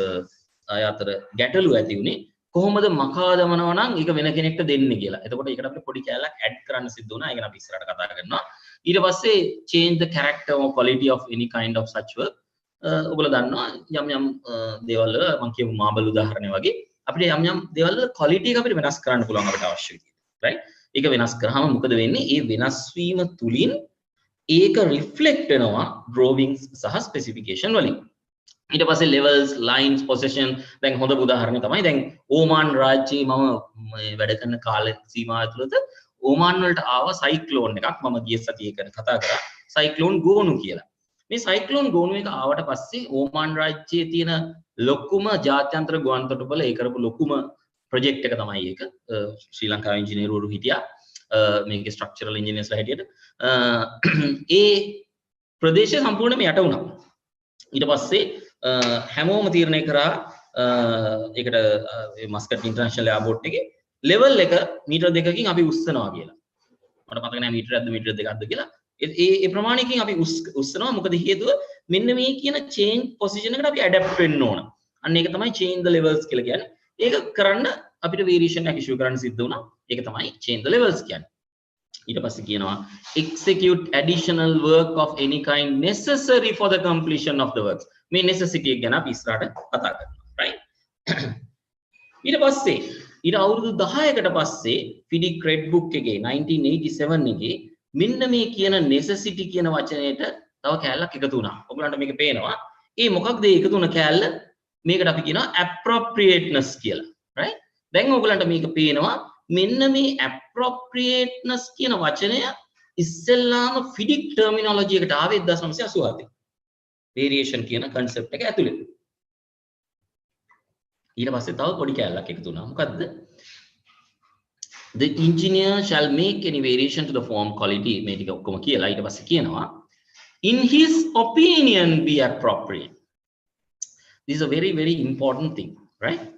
අය අතර ගැටලු ඇති වුණේ. කොහොමද මකා දමනවා නම් ඒක වෙන කෙනෙක්ට දෙන්නේ කියලා. එතකොට ඒකට අපිට පොඩි කැලක් ඇඩ් කරන්න සිද්ධ වුණා. ඒක අපි ඉස්සරහට කතා කරනවා. ඊට පස්සේ change the character or quality of any kind of such work. ඔයගොල්ලෝ දන්නවා යම් දේවල් වල මම කියමු මාබල් උදාහරණය වගේ අපිට යම් දේවල් වල quality එක අපිට වෙනස් කරන්න පුළුවන් අපිට අවශ්‍ය විදිහට. right? ඒක වෙනස් කරාම මොකද වෙන්නේ? ඒ වෙනස් වීම තුලින් ඒක reflect වෙනවා drawings සහ specification වලින්. ඊට පස්සේ levels, lines, possession දැන් හොඳ උදාහරණය තමයි දැන් ඕමාන් රාජ්‍යයේ මම වැඩ කරන කාල සීමාව ඇතුළත ඕමාන් වලට ආව සයික්ලෝන් එකක් මම ගිය සතියේ කතා කරා සයික්ලෝන් ගෝනු කියලා. මේ සයික්ලෝන් ගෝනු එක ආවට පස්සේ ඕමාන් රාජ්‍යයේ තියෙන ලොකුම ජාත්‍යන්තර ගුවන් තොටුපළ ඒ කරපු ලොකුම ප්‍රොජෙක්ට් එක තමයි ඒක. ශ්‍රී ලංකාවේ ඉංජිනේරුවරු හිටියා. මේකේ ස්ට්‍රක්චරල් ඉංජිනේර්ස්ලා හිටියට. ඒ ප්‍රදේශය සම්පූර්ණයෙන්ම යට වුණා. ඊට පස්සේ හැමෝම තීරණය කරා ඒකට මස්කට් ඉන්ටර්නැෂනල් එයාපෝට් එකේ ලෙවල් එක මීටර 2කින් අපි උස්සනවා කියලා. මට මතක නැහැ මීටරයක්ද මීටර 2ක්ද කියලා. ඒ ප්‍රමාණයකින් අපි උස්සනවා. මොකද හේතුව මෙන්න මේ කියන change position එකට අපි adapt වෙන්න ඕන. අන්න ඒක තමයි change the levels කියලා කියන්නේ. ඒක කරන්න අපිට variation එකක් issue කරන්න සිද්ධ වුණා. ඒක තමයි change the levels කියන්නේ. ඊට පස්සේ කියනවා execute additional work of any kind necessary for the completion of the works. මේ necessity එක ගැන අපි ඉස්සරහට කතා කරනවා. right? ඊට පස්සේ ඊට අවුරුදු 10කට පස්සේ FIDIC Red Book එකේ 1987 එකේ මෙන්න මේ කියන necessity කියන වචනයට තව කැලලක් එකතු වුණා. ඔයගලන්ට මේක පේනවා. ඒ මොකක්ද ඒ එකතු වුණ කැලල? මේකට අපි කියනවා appropriateness කියලා. right? දැන් ඔයගලන්ට මේක පේනවා මෙන්න මේ appropriateness කියන වචනය ඉස්සෙල්ලාම FIDIC terminology එකට ආවේ 1987. variation කියන concept එක ඇතුලේ. ඊට පස්සේ තව පොඩි කැලලක් එකතු වුණා. මොකද්ද? the engineer shall make any variation to the form quality in his opinion be appropriate. This is a very, very important thing, right?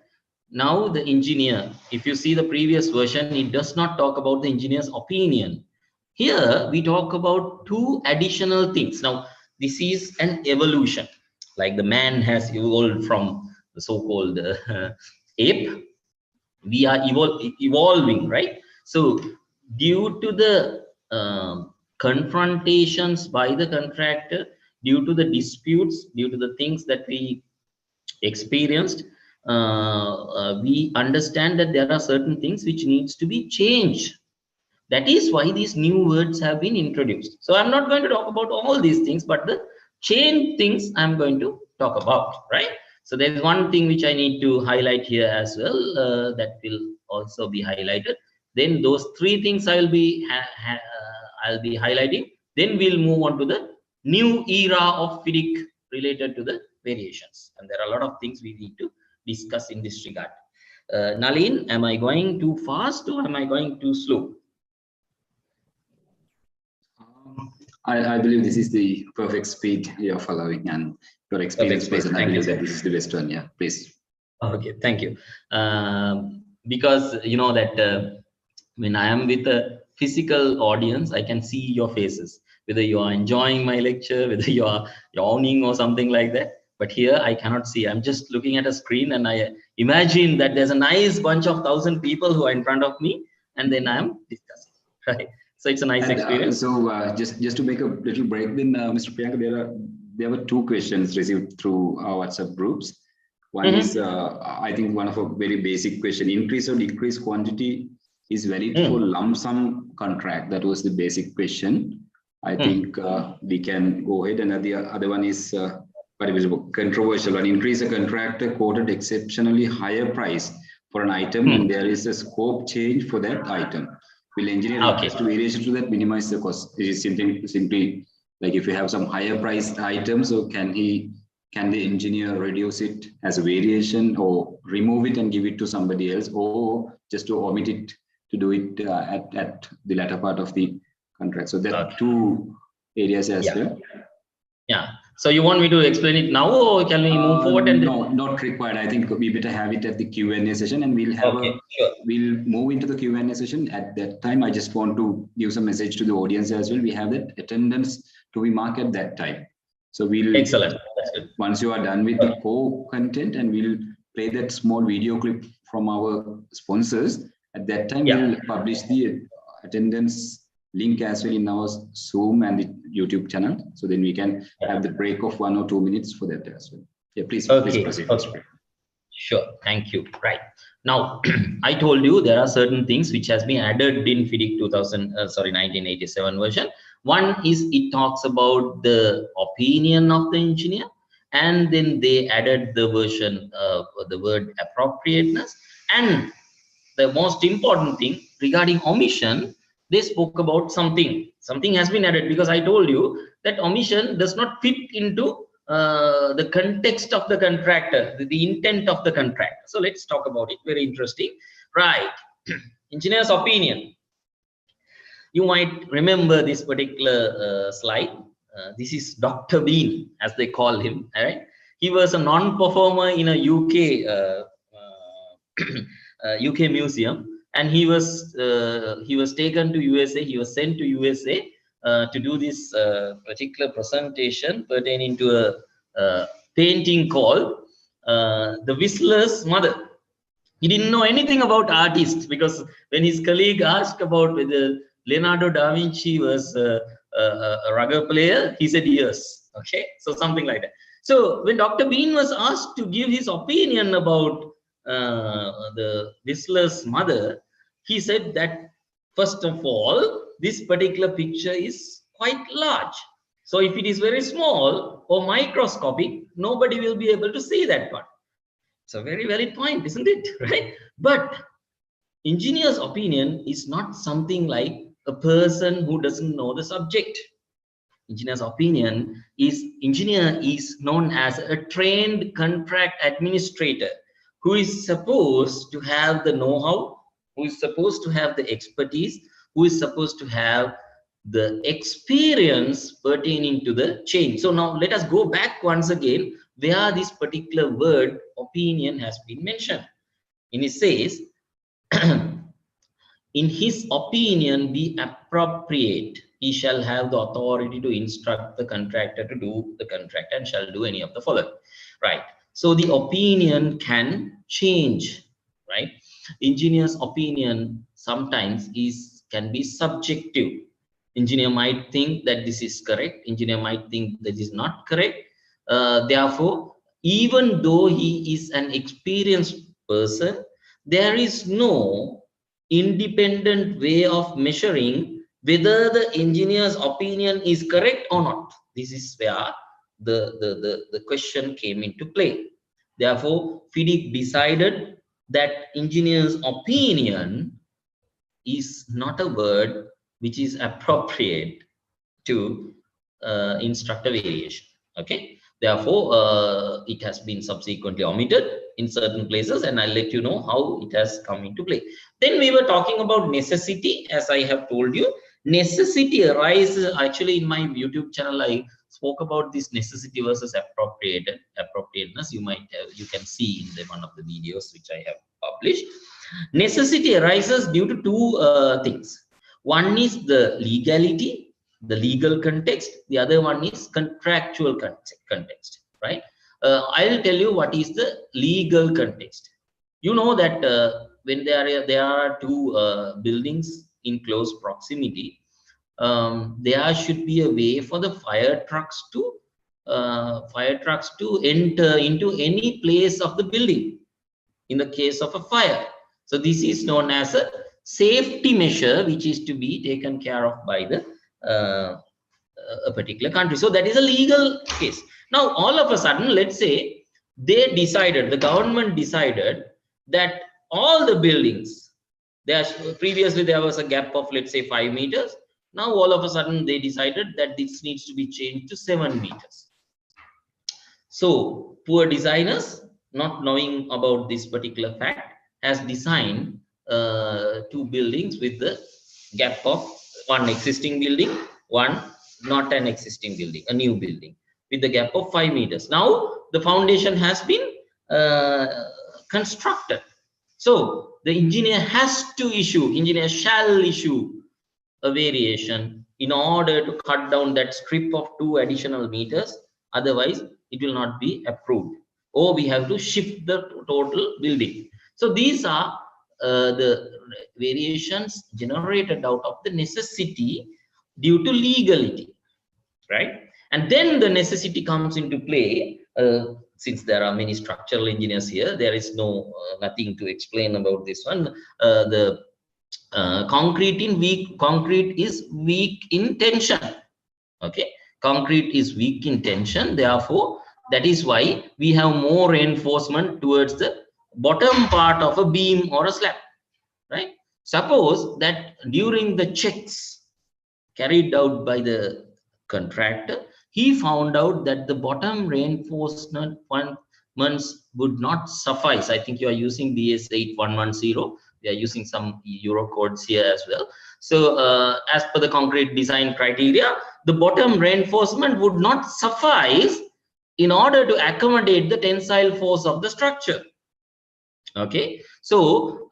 Now the engineer, if you see the previous version, it does not talk about the engineer's opinion. Here we talk about two additional things. Now this is an evolution, like the man has evolved from the so-called ape. We are evolving, right? So due to the confrontations by the contractor, due to the disputes, due to the things that we experienced, we understand that there are certain things which needs to be changed. That is why these new words have been introduced. So I'm not going to talk about all these things, but the change things I'm going to talk about, right? So there's one thing which I need to highlight here as well, that will also be highlighted. Then those three things I will be I'll be highlighting. Then we'll move on to the new era of FIDIC related to the variations. And there are a lot of things we need to discuss in this regard. Nalin, am I going too fast or am I going too slow? I believe this is the perfect speed you're following, and your experience person, I believe that this is the best one. Yeah, please. Okay, thank you. Because you know that when I am with a physical audience, I can see your faces, whether you are enjoying my lecture, whether you are yawning or something like that. But here I cannot see. I'm just looking at a screen, and I imagine that there's a nice bunch of 1,000 people who are in front of me, and then I'm discussing, right? So it's a nice experience. Just to make a little break, then Mr. Priyanka, there were two questions received through our WhatsApp groups. One is, I think, one of a very basic question: increase or decrease quantity is valid for lump sum contract. That was the basic question. I think we can go ahead. And the other one is controversial. An increase a contractor quoted exceptionally higher price for an item, and there is a scope change for that item. Will engineer request variation to that minimize the cost? It is simply like if you have some higher priced items, so can the engineer reduce it as a variation, or remove it and give it to somebody else, or just to omit it to do it at the latter part of the contract? So there are two areas as well. Yeah. So you want me to explain it now, or can we move forward? And no, not required. I think we better have it at the Q&A session, and we'll have we'll move into the Q&A session at that time. I just want to give some message to the audience as well. We have that attendance to be marked at that time. So we'll excellent. That's good. Once you are done with the core content, and we'll play that small video clip from our sponsors. At that time, we'll publish the attendance link as well in our Zoom and the YouTube channel. So then we can have the break of 1 or 2 minutes for that as well. Yeah, please proceed. Okay. Sure. Thank you. Right. Now, I told you there are certain things which has been added in FIDIC 1987 version. One is it talks about the opinion of the engineer, and then they added the version of the word appropriateness. And the most important thing regarding omission, they spoke about something has been added, because I told you that omission does not fit into the context of the contractor, the intent of the contract. So let's talk about it. Very interesting, right? Engineer's opinion. You might remember this particular slide. This is Dr. Bean, as they call him. All right, he was a non-performer in a UK museum. And he was taken to USA. He was sent to USA to do this particular presentation pertaining to a painting called "The Whistler's Mother." He didn't know anything about artists, because when his colleague asked about whether Leonardo da Vinci was a rugger player, he said yes. Okay, so something like that. So when Dr. Bean was asked to give his opinion about the Whistler's Mother, he said that, first of all, this particular picture is quite large. So if it is very small or microscopic, nobody will be able to see that one. It's a very valid point, isn't it? Right? But engineer's opinion is not something like a person who doesn't know the subject. Engineer's opinion is, engineer is known as a trained contract administrator who is supposed to have the know-how, who is supposed to have the expertise, who is supposed to have the experience pertaining to the change. So now let us go back once again where this particular word opinion has been mentioned. And it says, in his opinion be appropriate, he shall have the authority to instruct the contractor to do the contract and shall do any of the following. Right. So the opinion can change, right? Engineer's opinion sometimes can be subjective. Engineer might think that this is correct. Engineer might think that is not correct. Therefore, even though he is an experienced person, there is no independent way of measuring whether the engineer's opinion is correct or not. This is where the question came into play. Therefore, FIDIC decided that engineer's opinion is not a word which is appropriate to instruct a variation. Okay. Therefore, it has been subsequently omitted in certain places, and I'll let you know how it has come into play. Then we were talking about necessity, as I have told you. Necessity arises, actually in my YouTube channel, I spoke about this necessity versus appropriateness. You can see in one of the videos which I have published. Necessity arises due to two things. One is the legality, the legal context. The other one is contractual context, right? I'll tell you what is the legal context. You know that when there are two buildings in close proximity, there should be a way for the fire trucks to enter into any place of the building in the case of a fire. So this is known as a safety measure, which is to be taken care of by the a particular country. So that is a legal case. Now, all of a sudden, let's say the government decided that all the buildings, previously there was a gap of, let's say, 5 meters. Now, all of a sudden, they decided that this needs to be changed to 7 meters. So, poor designers, not knowing about this particular fact, has designed two buildings with the gap of one existing building, one not an existing building, a new building with the gap of 5 meters. Now the foundation has been constructed. So the engineer shall issue a variation in order to cut down that strip of 2 additional meters. Otherwise, it will not be approved, or we have to shift the total building. So these are the variations generated out of the necessity due to legality, right? And then the necessity comes into play. Since there are many structural engineers here, there is nothing to explain about this one. Concrete is weak in tension. Okay, concrete is weak in tension. Therefore, that is why we have more reinforcement towards the bottom part of a beam or a slab, right? Suppose that during the checks carried out by the contractor, he found out that the bottom reinforcement would not suffice. I think you are using BS 8110. We are using some Euro codes here as well. So as per the concrete design criteria, the bottom reinforcement would not suffice in order to accommodate the tensile force of the structure. Okay, so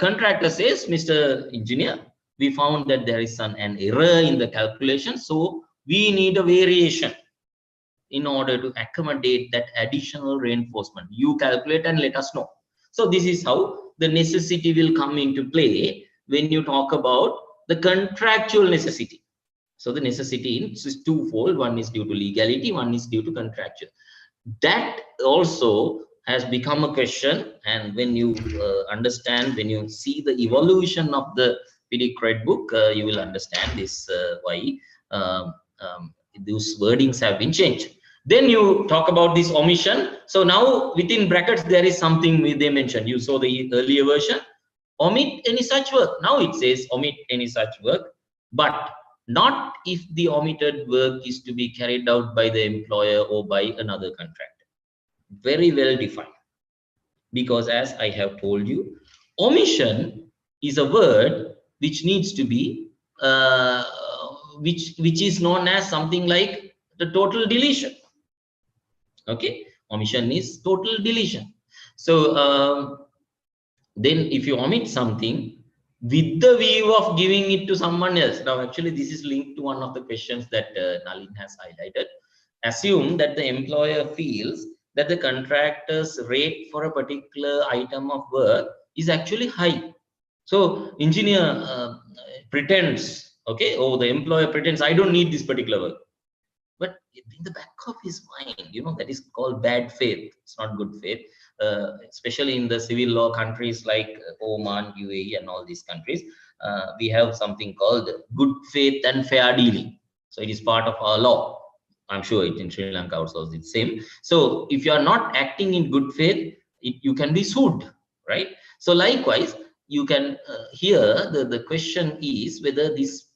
contractor says, Mr. Engineer, we found that there is an error in the calculation, so we need a variation in order to accommodate that additional reinforcement. You calculate and let us know. So this is how the necessity will come into play when you talk about the contractual necessity. So the necessity is twofold. One is due to legality, one is due to contractual. That also has become a question, and when you understand, when you see the evolution of the FIDIC Red Book, you will understand this, why those wordings have been changed. Then you talk about this omission. So now within brackets there is something they mentioned. You saw the earlier version, omit any such work. Now it says omit any such work, but not if the omitted work is to be carried out by the employer or by another contractor. Very well defined, because as I have told you, omission is a word which needs to be which is known as something like the total deletion. Okay, omission is total deletion. So then if you omit something with the view of giving it to someone else, now actually this is linked to one of the questions that Nalin has highlighted. Assume that the employer feels that the contractor's rate for a particular item of work is actually high. So engineer pretends, okay, oh, the employer pretends I don't need this particular work. But in the back of his mind, you know, that is called bad faith. It's not good faith, especially in the civil law countries like Oman, UAE, and all these countries. We have something called good faith and fair dealing. So it is part of our law. I'm sure it in Sri Lanka also is the same. So if you are not acting in good faith, you can be sued, right? So likewise, you can here the question is whether this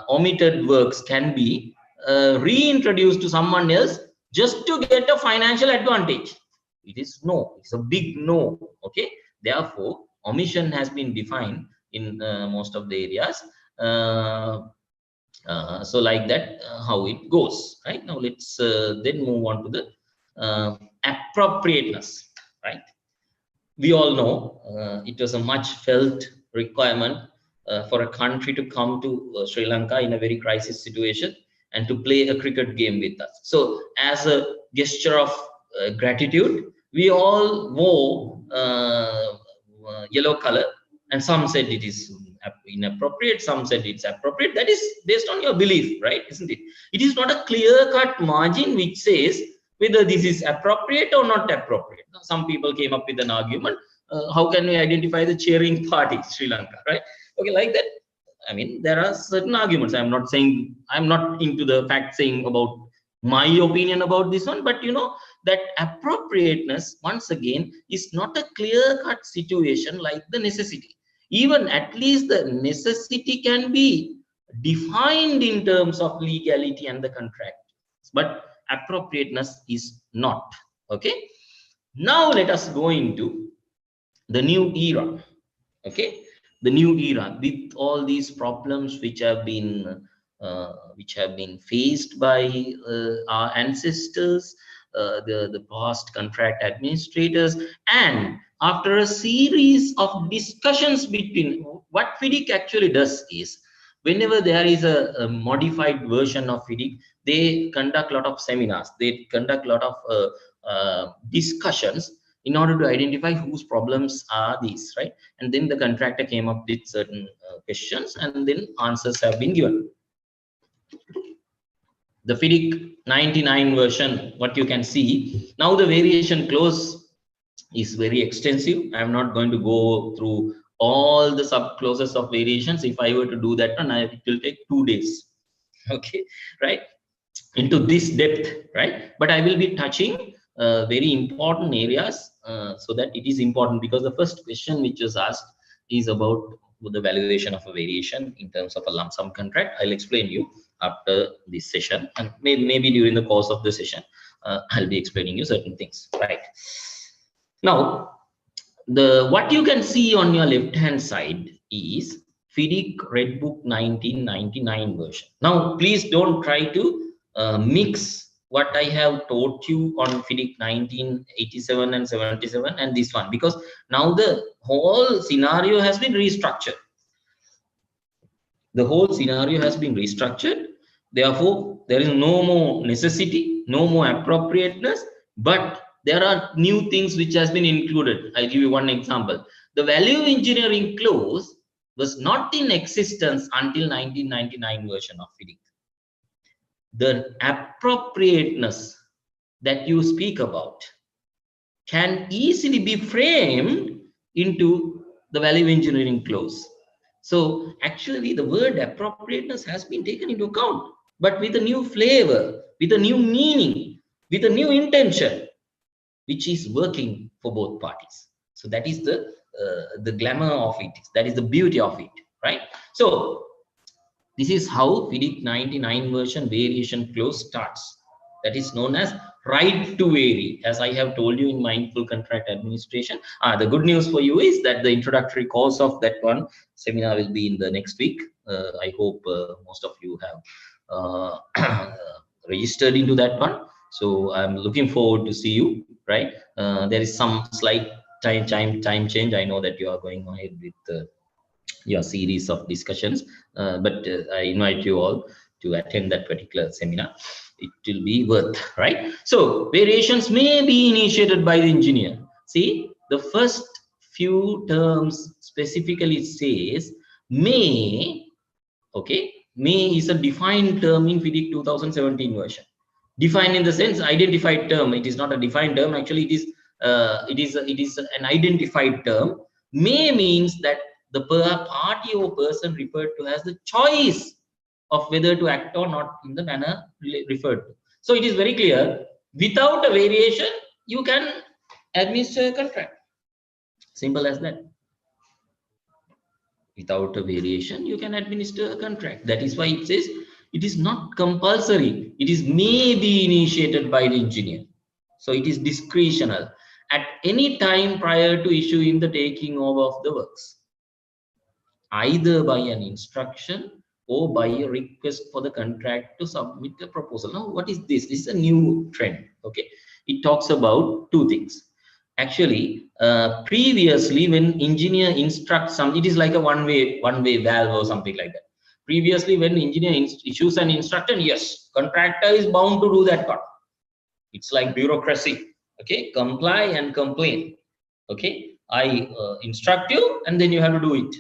omitted works can be reintroduced to someone else just to get a financial advantage. It is no. It's a big no. Okay. Therefore, omission has been defined in most of the areas. So like that, how it goes, right? Now let's then move on to the appropriateness, right? We all know it was a much felt requirement for a country to come to Sri Lanka in a very crisis situation and to play a cricket game with us. So as a gesture of gratitude, we all wore yellow color, and some said it is inappropriate, some said it's appropriate. That is based on your belief, right? Isn't it? It is not a clear-cut margin which says whether this is appropriate or not appropriate. Some people came up with an argument, how can we identify the cheering party, Sri Lanka, right? Okay, like that. I mean, there are certain arguments. I'm not saying, I'm not into the fact saying about my opinion about this one, but you know, that appropriateness, once again, is not a clear-cut situation like the necessity. Even at least the necessity can be defined in terms of legality and the contract, but appropriateness is not. Okay, now let us go into the new era. Okay, the new era with all these problems which have been faced by our ancestors, the past contract administrators, and after a series of discussions between, what FIDIC actually does is, whenever there is a modified version of FIDIC, they conduct a lot of seminars, they conduct a lot of discussions in order to identify whose problems are these, right? And then the contractor came up with certain questions, and then answers have been given. The FIDIC 99 version, what you can see, now the variation clause is very extensive. I'm not going to go through all the sub clauses of variations. If I were to do that one, it will take 2 days. Okay, right? Into this depth, right? But I will be touching very important areas so that it is important, because the first question which was asked is about the valuation of a variation in terms of a lump sum contract. I'll explain you after this session, and maybe during the course of the session I'll be explaining you certain things, right? Now what you can see on your left hand side is FIDIC Red Book 1999 version. Now please don't try to mix what I have taught you on FIDIC 1987 and 77 and this one, because now the whole scenario has been restructured. The whole scenario has been restructured. Therefore, there is no more necessity, no more appropriateness, but there are new things which has been included. I'll give you one example. The value engineering clause was not in existence until 1999 version of FIDIC. The appropriateness that you speak about can easily be framed into the value engineering clause. So actually the word appropriateness has been taken into account, but with a new flavor, with a new meaning, with a new intention, which is working for both parties. So that is the glamour of it. That is the beauty of it, right? So this is how FIDIC 99 version variation clause starts. that is known as right to vary, as I have told you in Mindful Contract Administration. The good news for you is that the introductory course of that one seminar will be in the next week. I hope most of you have registered into that one. So I'm looking forward to see you, right? There is some slight time change. I know that you are going ahead with your series of discussions, but I invite you all to attend that particular seminar. It will be worth, right? So variations may be initiated by the engineer. See, the first few terms specifically says may. Okay, may is a defined term in FIDIC 2017 version. Defined in the sense identified term. It is not a defined term. Actually, it is an identified term. May means that the party or person referred to has the choice of whether to act or not in the manner referred to. So it is very clear. Without a variation, you can administer a contract. Simple as that. Without a variation, you can administer a contract. That is why it says it is not compulsory. It is may be initiated by the engineer. So it is discretional at any time prior to issuing the taking over of the works, either by an instruction or by a request for the contract to submit a proposal. Now, what is this? This is a new trend. Okay, it talks about two things. Actually, previously, when engineer instructs some, it is like a one-way valve or something like that. Previously, when engineer issues an instruction, yes, contractor is bound to do that part. It's like bureaucracy. Okay, comply and complain. Okay, I instruct you, and then you have to do it.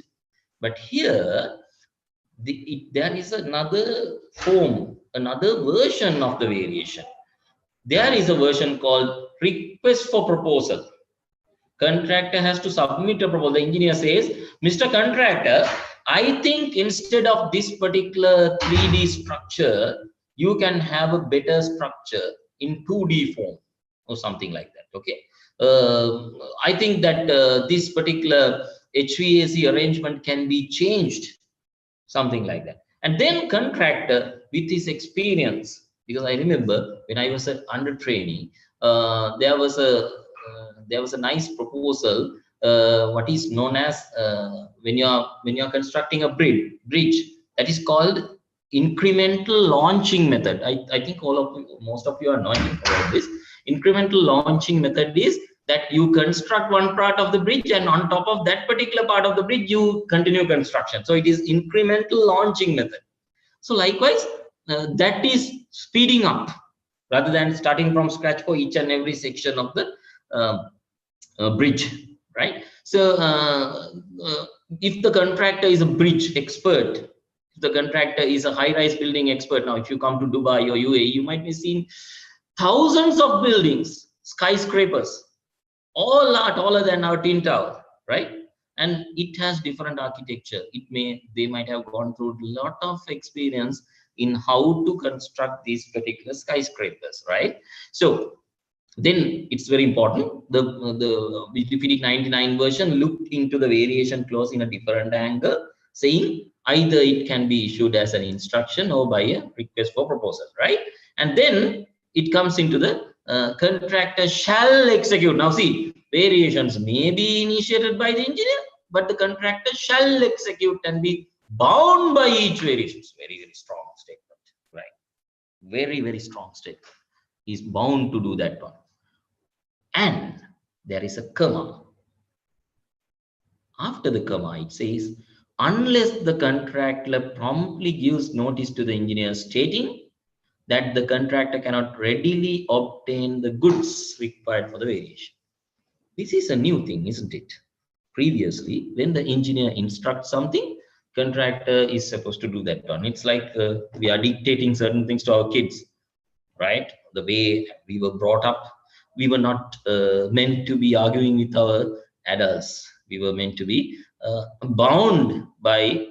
But here, there is another form, another version of the variation. There is a version called request for proposal. Contractor has to submit a proposal. The engineer says, Mr. Contractor, I think instead of this particular 3D structure, you can have a better structure in 2D form or something like that. Okay. I think that this particular HVAC arrangement can be changed, something like that. And then contractor, with his experience, because I remember when I was under trainee, there was a nice proposal, what is known as when you're constructing a bridge, that is called incremental launching method. I think most of you are knowing about this. Incremental launching method is that you construct one part of the bridge, and on top of that particular part of the bridge, you continue construction. So it is incremental launching method. So likewise, that is speeding up rather than starting from scratch for each and every section of the bridge, right? So if the contractor is a bridge expert, if the contractor is a high-rise building expert, now if you come to Dubai or UAE, you might be seeing thousands of buildings, skyscrapers, all are taller than our Twin Tower, right? And it has different architecture. They might have gone through a lot of experience in how to construct these particular skyscrapers, right? So then it's very important. The FIDIC 99 version looked into the variation clause in a different angle, saying either it can be issued as an instruction or by a request for proposal, right? And then it comes into the contractor shall execute. Now see, variations may be initiated by the engineer, but the contractor shall execute and be bound by each variation. Very, very strong statement, right? Very, very strong statement. He's bound to do that one. And there is a comma. After the comma, it says, unless the contractor promptly gives notice to the engineer stating that the contractor cannot readily obtain the goods required for the variation. This is a new thing, isn't it? Previously, when the engineer instructs something, contractor is supposed to do that one. It's like we are dictating certain things to our kids, right? The way we were brought up, we were not meant to be arguing with our adults. We were meant to be bound by.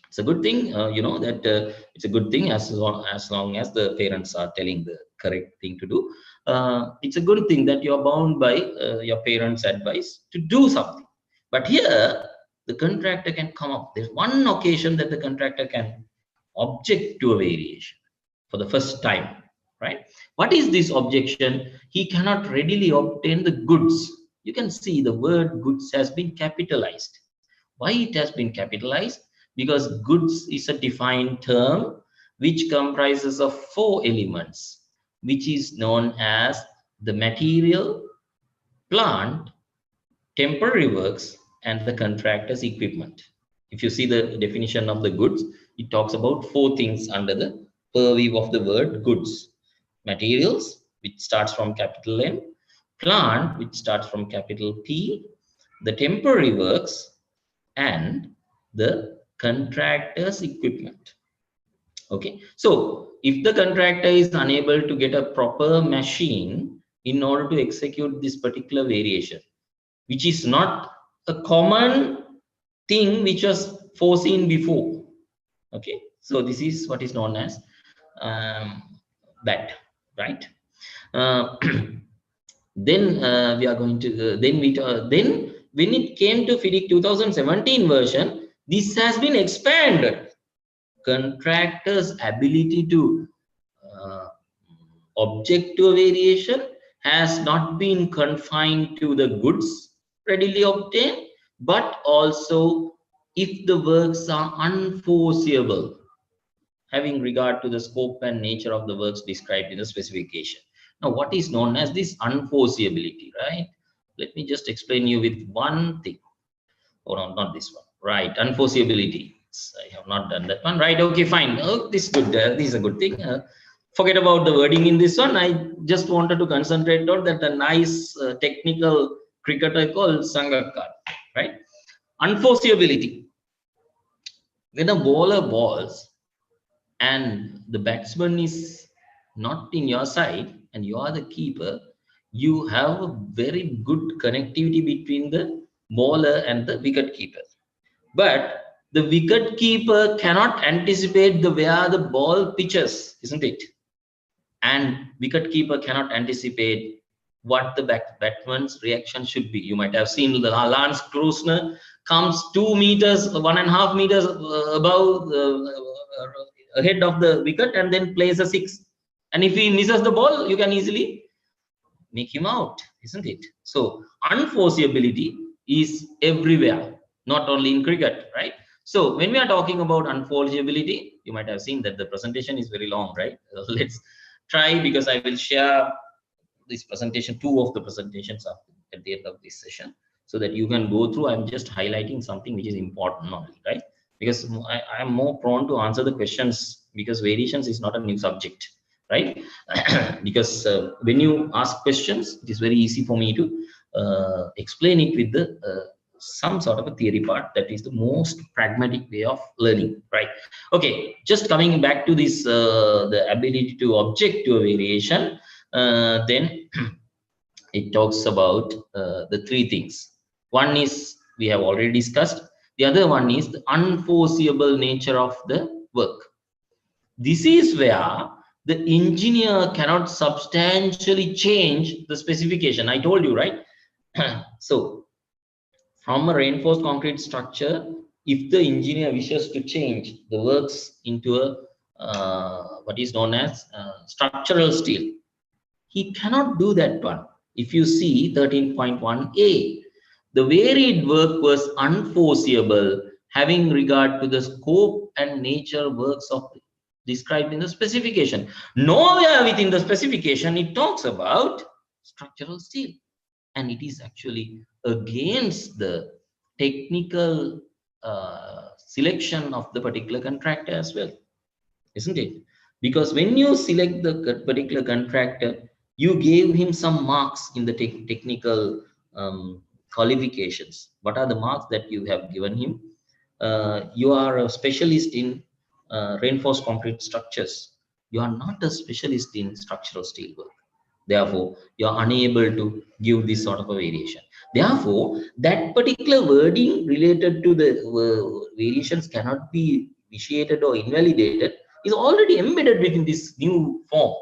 It's a good thing, that it's a good thing as long as the parents are telling the correct thing to do. It's a good thing that you're bound by your parents' advice to do something. But here, the contractor can come up. There's one occasion that the contractor can object to a variation for the first time, right? What is this objection? He cannot readily obtain the goods. You can see the word goods has been capitalized. Why it has been capitalized? Because goods is a defined term which comprises of 4 elements, which is known as the material, plant, temporary works, and the contractor's equipment. If you see the definition of the goods, it talks about 4 things under the purview of the word goods. Materials, which starts from capital M, plant, which starts from capital P, the temporary works, and the contractor's equipment. Okay, so if the contractor is unable to get a proper machine in order to execute this particular variation, which is not a common thing which was foreseen before. Okay, so this is what is known as that, right? Then we are going to then when it came to FIDIC 2017 version, this has been expanded. Contractor's ability to object to a variation has not been confined to the goods readily obtained, but also if the works are unforeseeable, having regard to the scope and nature of the works described in the specification. Now, what is known as this unforeseeability, right? Let me just explain you with one thing. Oh, no, not this one, right? Unforeseeability. I have not done that one, right? Okay, fine. Oh, this is good. This is a good thing. Forget about the wording in this one. I just wanted to concentrate on that a nice technical cricketer called Sangakkar, right? Unforeseeability. When a bowler balls and the batsman is not in your side and you are the keeper, you have a very good connectivity between the bowler and the wicket keeper. But the wicket keeper cannot anticipate where the ball pitches, isn't it? And wicket keeper cannot anticipate what the batsman's reaction should be. You might have seen the Lance Krusner comes 2 meters, 1.5 meters above ahead of the wicket and then plays a 6. And if he misses the ball, you can easily make him out, isn't it? So unforeseeability is everywhere, not only in cricket, right? So when we are talking about unforeseeability, you might have seen that the presentation is very long, right? Let's try, because I will share this presentation, 2 of the presentations at the end of this session, so that you can go through. I'm just highlighting something which is important only, right? Because I am more prone to answer the questions, because variations is not a new subject, right? Because when you ask questions, it is very easy for me to explain it with the some sort of a theory part. That is the most pragmatic way of learning, right? Okay, just coming back to this, the ability to object to a variation, then it talks about the 3 things. One is we have already discussed. The other one is the unforeseeable nature of the work. This is where the engineer cannot substantially change the specification. I told you, right? So from a reinforced concrete structure, if the engineer wishes to change the works into a what is known as structural steel, he cannot do that one. If you see 13.1a, the varied work was unforeseeable, having regard to the scope and nature works of described in the specification. Nowhere within the specification it talks about structural steel, and it is actually against the technical selection of the particular contractor as well, isn't it? Because when you select the particular contractor, you gave him some marks in the technical qualifications. What are the marks that you have given him? You are a specialist in reinforced concrete structures. You are not a specialist in structural steel work. Therefore, you are unable to give this sort of a variation. Therefore, that particular wording related to the variations cannot be vitiated or invalidated is already embedded within this new form.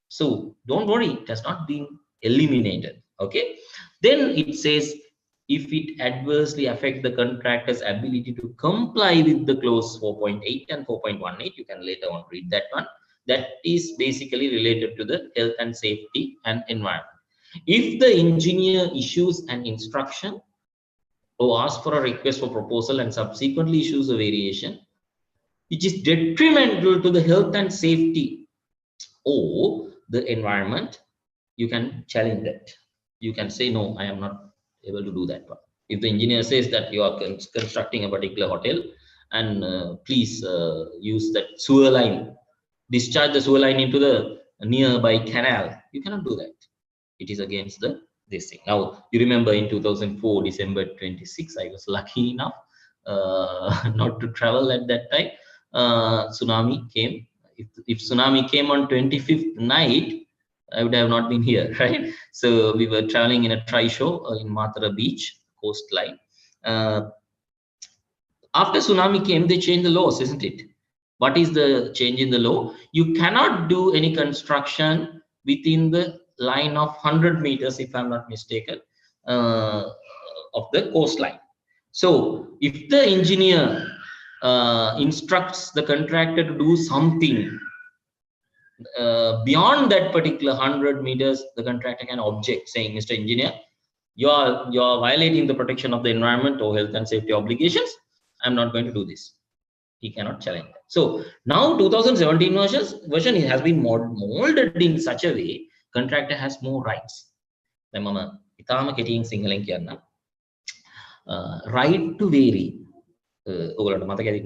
So don't worry, it has not been eliminated. Okay. Then it says, if it adversely affects the contractor's ability to comply with the clause 4.8 and 4.18, you can later on read that one. that is basically related to the health and safety and environment. If the engineer issues an instruction or asks for a request for proposal and subsequently issues a variation which is detrimental to the health and safety or the environment, you can challenge that. You can say, no, I am not able to do that one. If the engineer says that you are constructing a particular hotel and please use that sewer line, discharge the sewer line into the nearby canal, you cannot do that. It is against this thing. Now, you remember in 2004, December 26, I was lucky enough not to travel at that time. Tsunami came. If tsunami came on 25th night, I would have not been here, right? So we were traveling in a tri-show in Matara Beach coastline. After tsunami came, they changed the laws, isn't it? What is the change in the law? You cannot do any construction within the line of 100 meters, if I'm not mistaken, of the coastline. So if the engineer instructs the contractor to do something beyond that particular 100 meters, the contractor can object, saying, Mr. Engineer, you are violating the protection of the environment or health and safety obligations. I'm not going to do this. He cannot challenge that. So now 2017 version has been molded in such a way, contractor has more rights. Right to vary.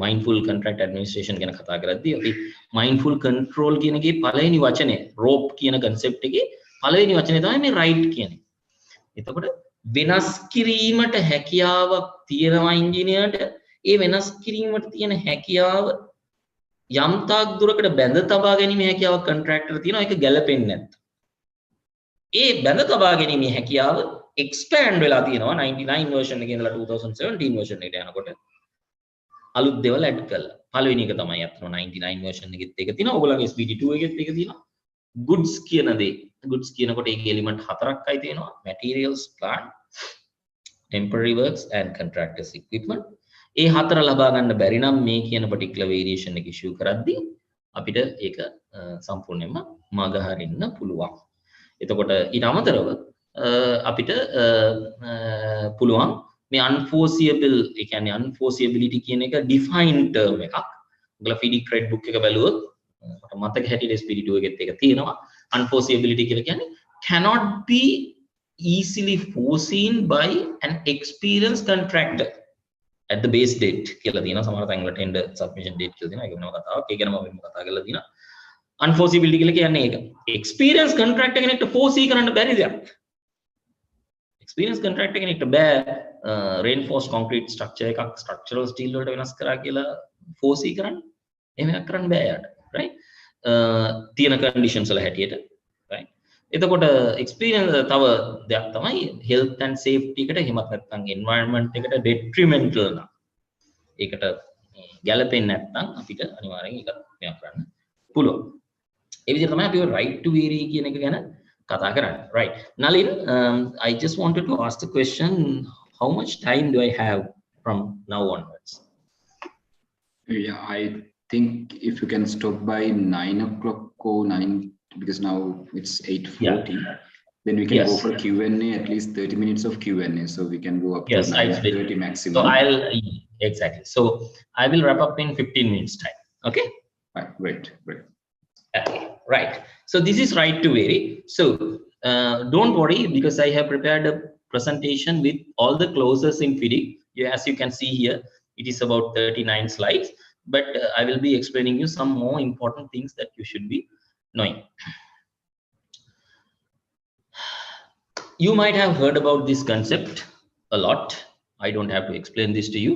Mindful contract administration ගැන කතා කරද්දී අපි mindful control කියන එකේ පළවෙනි වචනේ rope කියන concept එකේ පළවෙනි වචනේ තමයි මේ right කියන්නේ. එතකොට වෙනස් කිරීමට හැකියාවක් තියෙනවා ඉංජිනේරට. ඒ වෙනස් කිරීමට තියෙන හැකියාව යම් තාක් දුරකට බැඳ තබා ගැනීමේ හැකියාවක් contractor තියෙනවා. ඒක ගැලපෙන්නේ නැත්නම්. ඒ බැඳ තබා ගැනීමේ හැකියාව expand වෙලා තියෙනවා 99 version එකේ ඉඳලා 2017 version එකට යනකොට. අලුත් දේවල් ඇඩ් කළා. පළවෙනි එක තමයි අතන 99 version එකෙත් ඒක තියෙනවා. ඔයගොල්ලන්ගේ SPD 2 එකෙත් ඒක තියෙනවා. goods කියන දේ. goods කියනකොට ඒකේ element හතරක්යි තියෙනවා. materials, plant, temporary works and contractors equipment. ඒ හතර ලබා ගන්න බැරි නම් මේ කියන particular variation එක issue කරද්දී අපිට ඒක සම්පූර්ණයෙන්ම මගහරින්න පුළුවන්. එතකොට ඊට අමතරව අපිට පුළුවන් මේ unforeseeable, ඒ කියන්නේ unforeseeability කියන එක defined term එකක්. ඔයගොල්ලෝ FD credit book එක බැලුවොත් මට මතක හැටියට SPD 2 එකෙත් ඒක තියෙනවා. Unforeseeability කියලා කියන්නේ cannot be easily foreseen by an experienced contractor at the base date කියලා තියෙනවා. සමහර තැන්වල tender submission date කියලා තියෙනවා. ඒක වෙනම කතාවක්. ඒ ගැන මම කතා කරලා තියෙනවා. Unforeseeability කියලා කියන්නේ ඒක. experienced contractor කෙනෙක්ට foresee කරන්න බැරි දෙයක්. experienced contractor කෙනෙක්ට බෑ reinforced concrete structure එකක් structural steel වලට වෙනස් කරා කියලා foresee කරන්න. එහෙම එකක් කරන්න බෑ යාට, right? තියෙන conditions වල හැටියට, right? එතකොට experience තව දෙයක් තමයි health and safety එකට එහෙමත් නැත්නම් environment එකට detrimental නම්. ඒකට ගැලපෙන්නේ නැත්නම් අපිට අනිවාර්යෙන් ඒක මෙයා කරන්න පුළුවන්. ඒ විදිහට තමයි අපි right to vary කියන එක ගැන කතා කරන්නේ, right? Nalin, I just wanted to ask the question, how much time do I have from now onwards? Yeah, I think if you can stop by 9 o'clock or 9, because now it's 8:40, then we can go for Q&A, at least 30 minutes of Q&A, so we can go up to 9:30 maximum. So exactly. So I will wrap up in 15 minutes time. Okay. Right. Great. Okay. Right. So this is right to vary. So don't worry, because I have prepared a presentation with all the clauses in FD. As you can see here, it is about 39 slides, but I will be explaining you some more important things that you should be knowing. You might have heard about this concept a lot. I don't have to explain this to you.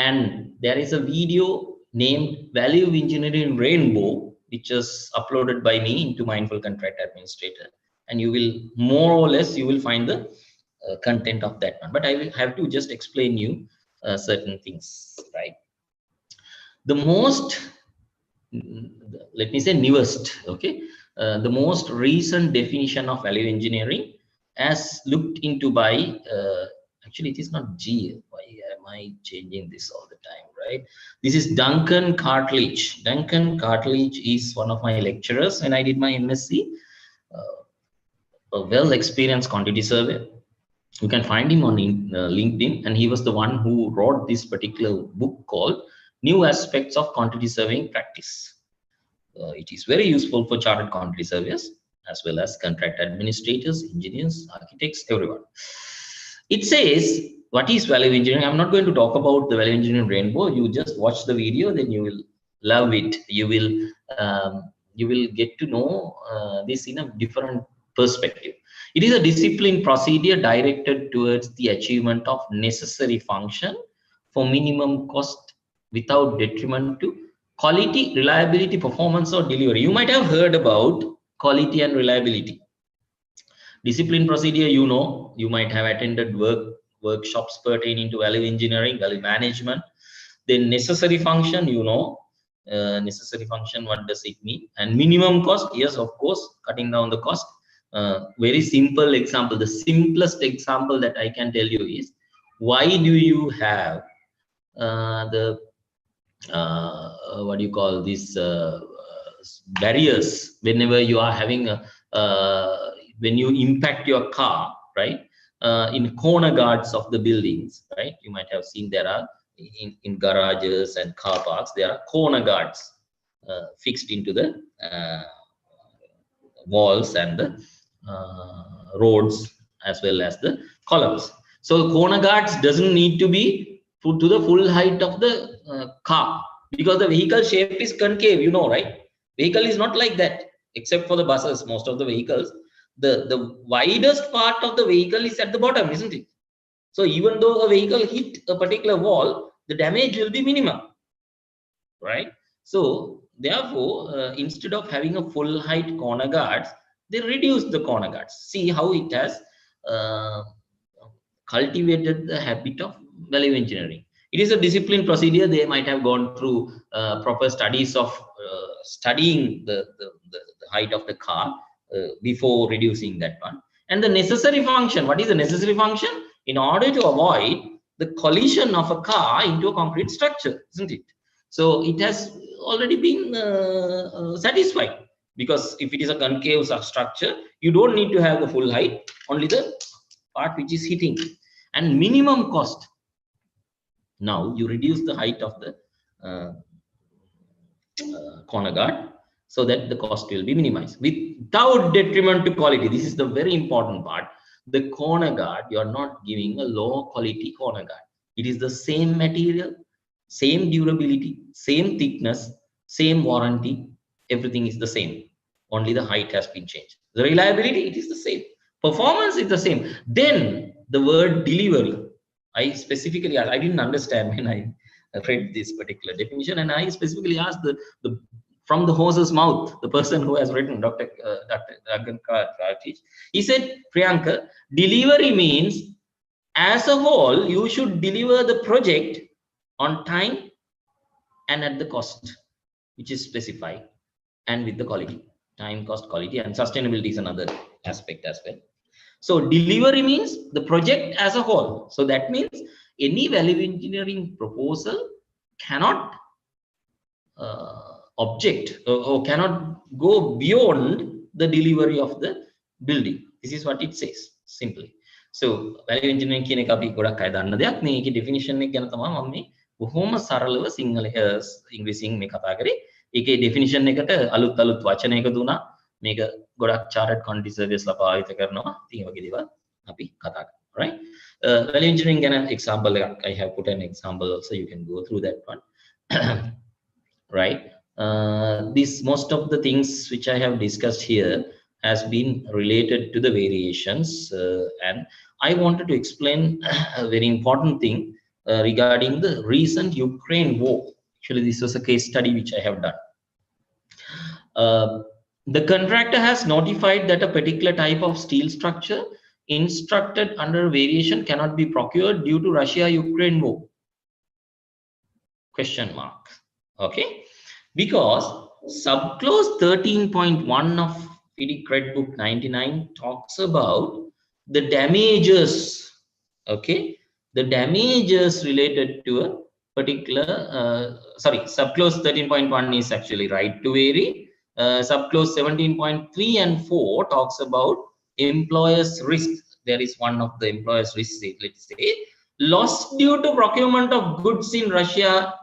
And there is a video named Value Engineering Rainbow, which is uploaded by me into Mindful Contract Administrator. And you will more or less, you will find the content of that one. But I will have to just explain you certain things, right? The most, let me say newest, okay? The most recent definition of value engineering as looked into by, actually it is not G, I changing this all the time, right? This is Duncan Cartledge. Duncan Cartledge is one of my lecturers when I did my MSc. A well-experienced quantity surveyor. You can find him on LinkedIn, and he was the one who wrote this particular book called New Aspects of Quantity Surveying Practice. It is very useful for chartered quantity surveyors, as well as contract administrators, engineers, architects, everyone. It says, what is value engineering? I'm not going to talk about the value engineering rainbow. You just watch the video, then you will love it. You will get to know this in a different perspective. It is a disciplined procedure directed towards the achievement of necessary function for minimum cost without detriment to quality, reliability, performance, or delivery. You might have heard about quality and reliability. Discipline procedure, you might have attended workshops pertaining to value engineering, value management. Then necessary function, necessary function, what does it mean? And minimum cost, yes, of course, cutting down the cost. Very simple example, the simplest example that I can tell you is, why do you have what do you call these barriers whenever you are having when you impact your car, right? In corner guards of the buildings, right? You might have seen there are in garages and car parks, there are corner guards fixed into the walls and the roads, as well as the columns. So corner guards doesn't need to be put to the full height of the car, because the vehicle shape is concave, right? Vehicle is not like that, except for the buses. Most of the vehicles, the widest part of the vehicle is at the bottom, isn't it? So even though a vehicle hit a particular wall, the damage will be minimum, right? So therefore, instead of having a full height corner guards, they reduce the corner guards. See how it has cultivated the habit of value engineering. It is a disciplined procedure. They might have gone through proper studies of studying the height of the car before reducing that one. And the necessary function, what is the necessary function? In order to avoid the collision of a car into a concrete structure, isn't it? So it has already been satisfied, because if it is a concave structure, you don't need to have the full height, only the part which is hitting. And minimum cost, now you reduce the height of the corner guard so that the cost will be minimized without detriment to quality. This is the very important part. The corner guard, you are not giving a low quality corner guard. It is the same material, same durability, same thickness, same warranty. Everything is the same. Only the height has been changed. The reliability, it is the same. Performance is the same. Then the word delivery, I specifically, I didn't understand when I read this particular definition, and I specifically asked from the horse's mouth, the person who has written, Dr. Duncan Cartledge. He said, Priyanka, delivery means as a whole, you should deliver the project on time and at the cost, which is specified, and with the quality. Time, cost, quality, and sustainability is another aspect as well. So delivery means the project as a whole. So that means any value engineering proposal cannot object or cannot go beyond the delivery of the building. This is what it says simply. So value engineering කියන එක අපි ගොඩක් අය දන්න දෙයක්. මේකේ definition එක ගැන තමයි මම මේ බොහොම සරලව ඉංග්‍රීසියෙන් මේ කතා කරේ. ඒකේ definition එකට අලුත් වචන එකතු වුණා. මේක ගොඩක් chartered quantity surveyors ලා පාවිච්චි කරනවා. ඉතින් ඒ වගේ දේවල් අපි කතා කරමු. Right? Value engineering ගැන example එකක් I have put an example also, you can go through that one. Right? Most of the things which I have discussed here has been related to the variations, and I wanted to explain a very important thing regarding the recent Ukraine war. Actually, this was a case study which I have done. The contractor has notified that a particular type of steel structure instructed under variation cannot be procured due to Russia-Ukraine war. Question mark. Okay, because subclause 13.1 of PD Cred Book 99 talks about the damages, okay, the damages related to a particular, subclause 13.1 is actually right to vary. Subclause 17.3 and 4 talks about employer's risk. There is one of the employer's risks, let's say, loss due to procurement of goods in Russia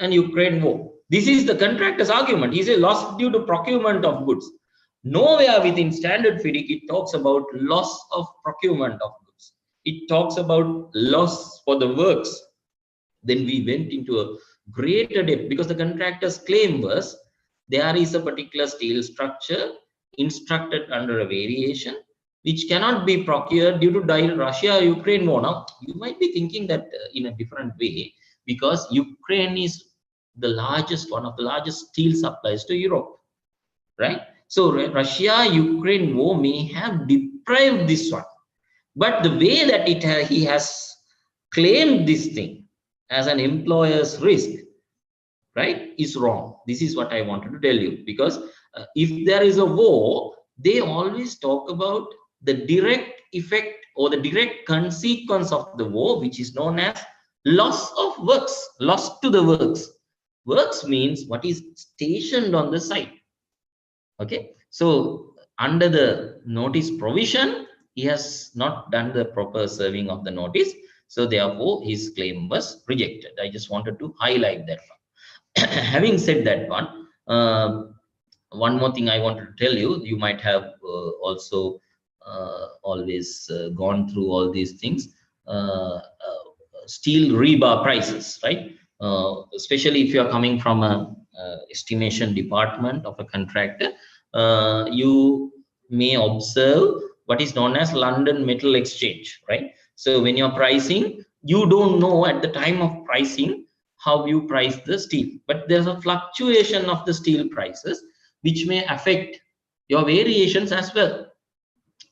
and Ukraine war. This is the contractor's argument. He says loss due to procurement of goods. Nowhere within standard FIDIC it talks about loss of procurement of goods. It talks about loss for the works. Then we went into a greater depth because the contractor's claim was there is a particular steel structure instructed under a variation which cannot be procured due to Russia-Ukraine war. Now, you might be thinking that in a different way, because Ukraine is the largest, one of the largest steel suppliers to Europe, right? So Russia-Ukraine war may have deprived this one, but the way that he has claimed this thing as an employer's risk, right, is wrong. This is what I wanted to tell you, because if there is a war, they always talk about the direct effect or the direct consequence of the war, which is known as loss of works, loss to the works. Works means what is stationed on the site. Okay, so under the notice provision, he has not done the proper serving of the notice, so therefore his claim was rejected. I just wanted to highlight that one. Having said that one, one more thing I wanted to tell you. You might have also always gone through all these things. Steel rebar prices, right? Especially if you are coming from a estimation department of a contractor, you may observe what is known as London Metal Exchange, right? So when you're pricing, you don't know at the time of pricing how you price the steel, but there's a fluctuation of the steel prices which may affect your variations as well,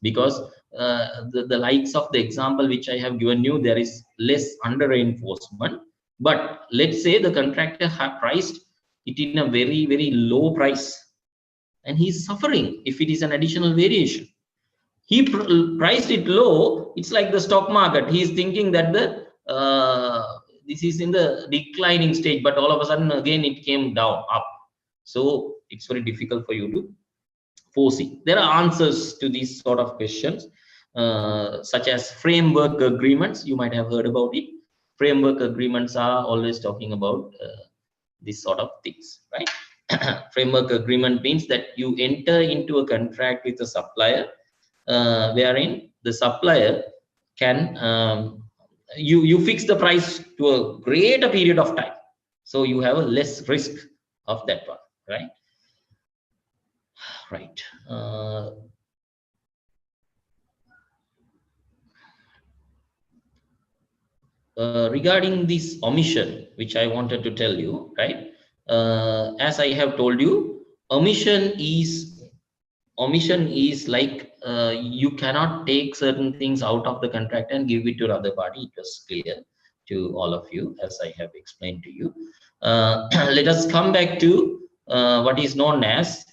because the likes of the example which I have given you, there is less under reinforcement, but let's say the contractor have priced it in a very, very low price and he's suffering if it is an additional variation. He priced it low. It's like the stock market. He is thinking that this is in the declining stage, but all of a sudden again it came down up. So it's very difficult for you to foresee. There are answers to these sort of questions, such as framework agreements. You might have heard about it. Framework agreements are always talking about these sort of things, right? Framework agreement means that you enter into a contract with a supplier, wherein the supplier can you fix the price to a greater period of time, so you have a less risk of that one, right? Right. Regarding this omission, which I wanted to tell you, right? As I have told you, omission is like you cannot take certain things out of the contract and give it to another party. It was clear to all of you, as I have explained to you. Let us come back to what is known as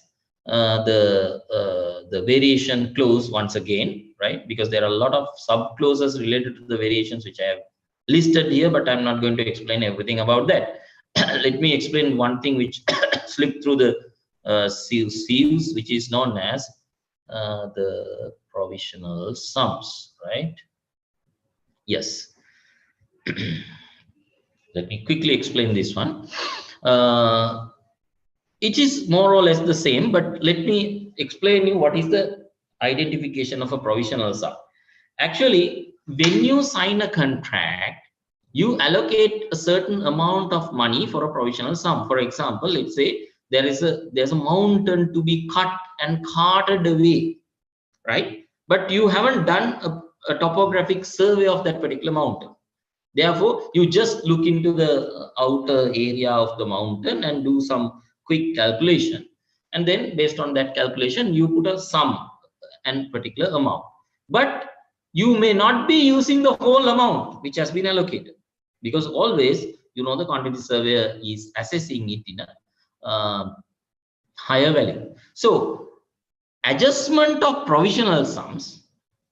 the variation clause once again, right? Because there are a lot of sub clauses related to the variations which I have listed here, but I'm not going to explain everything about that. Let me explain one thing which slipped through the seals, which is known as the provisional sums, right? Yes. Let me quickly explain this one. It is more or less the same, but let me explain you what is the identification of a provisional sum. Actually, when you sign a contract, you allocate a certain amount of money for a provisional sum. For example, let's say there's a mountain to be cut and carted away, right? But you haven't done a topographic survey of that particular mountain. Therefore, you just look into the outer area of the mountain and do some quick calculation, and then based on that calculation you put a sum and particular amount, but you may not be using the whole amount which has been allocated, because always, you know, the quantity surveyor is assessing it in a higher value. So adjustment of provisional sums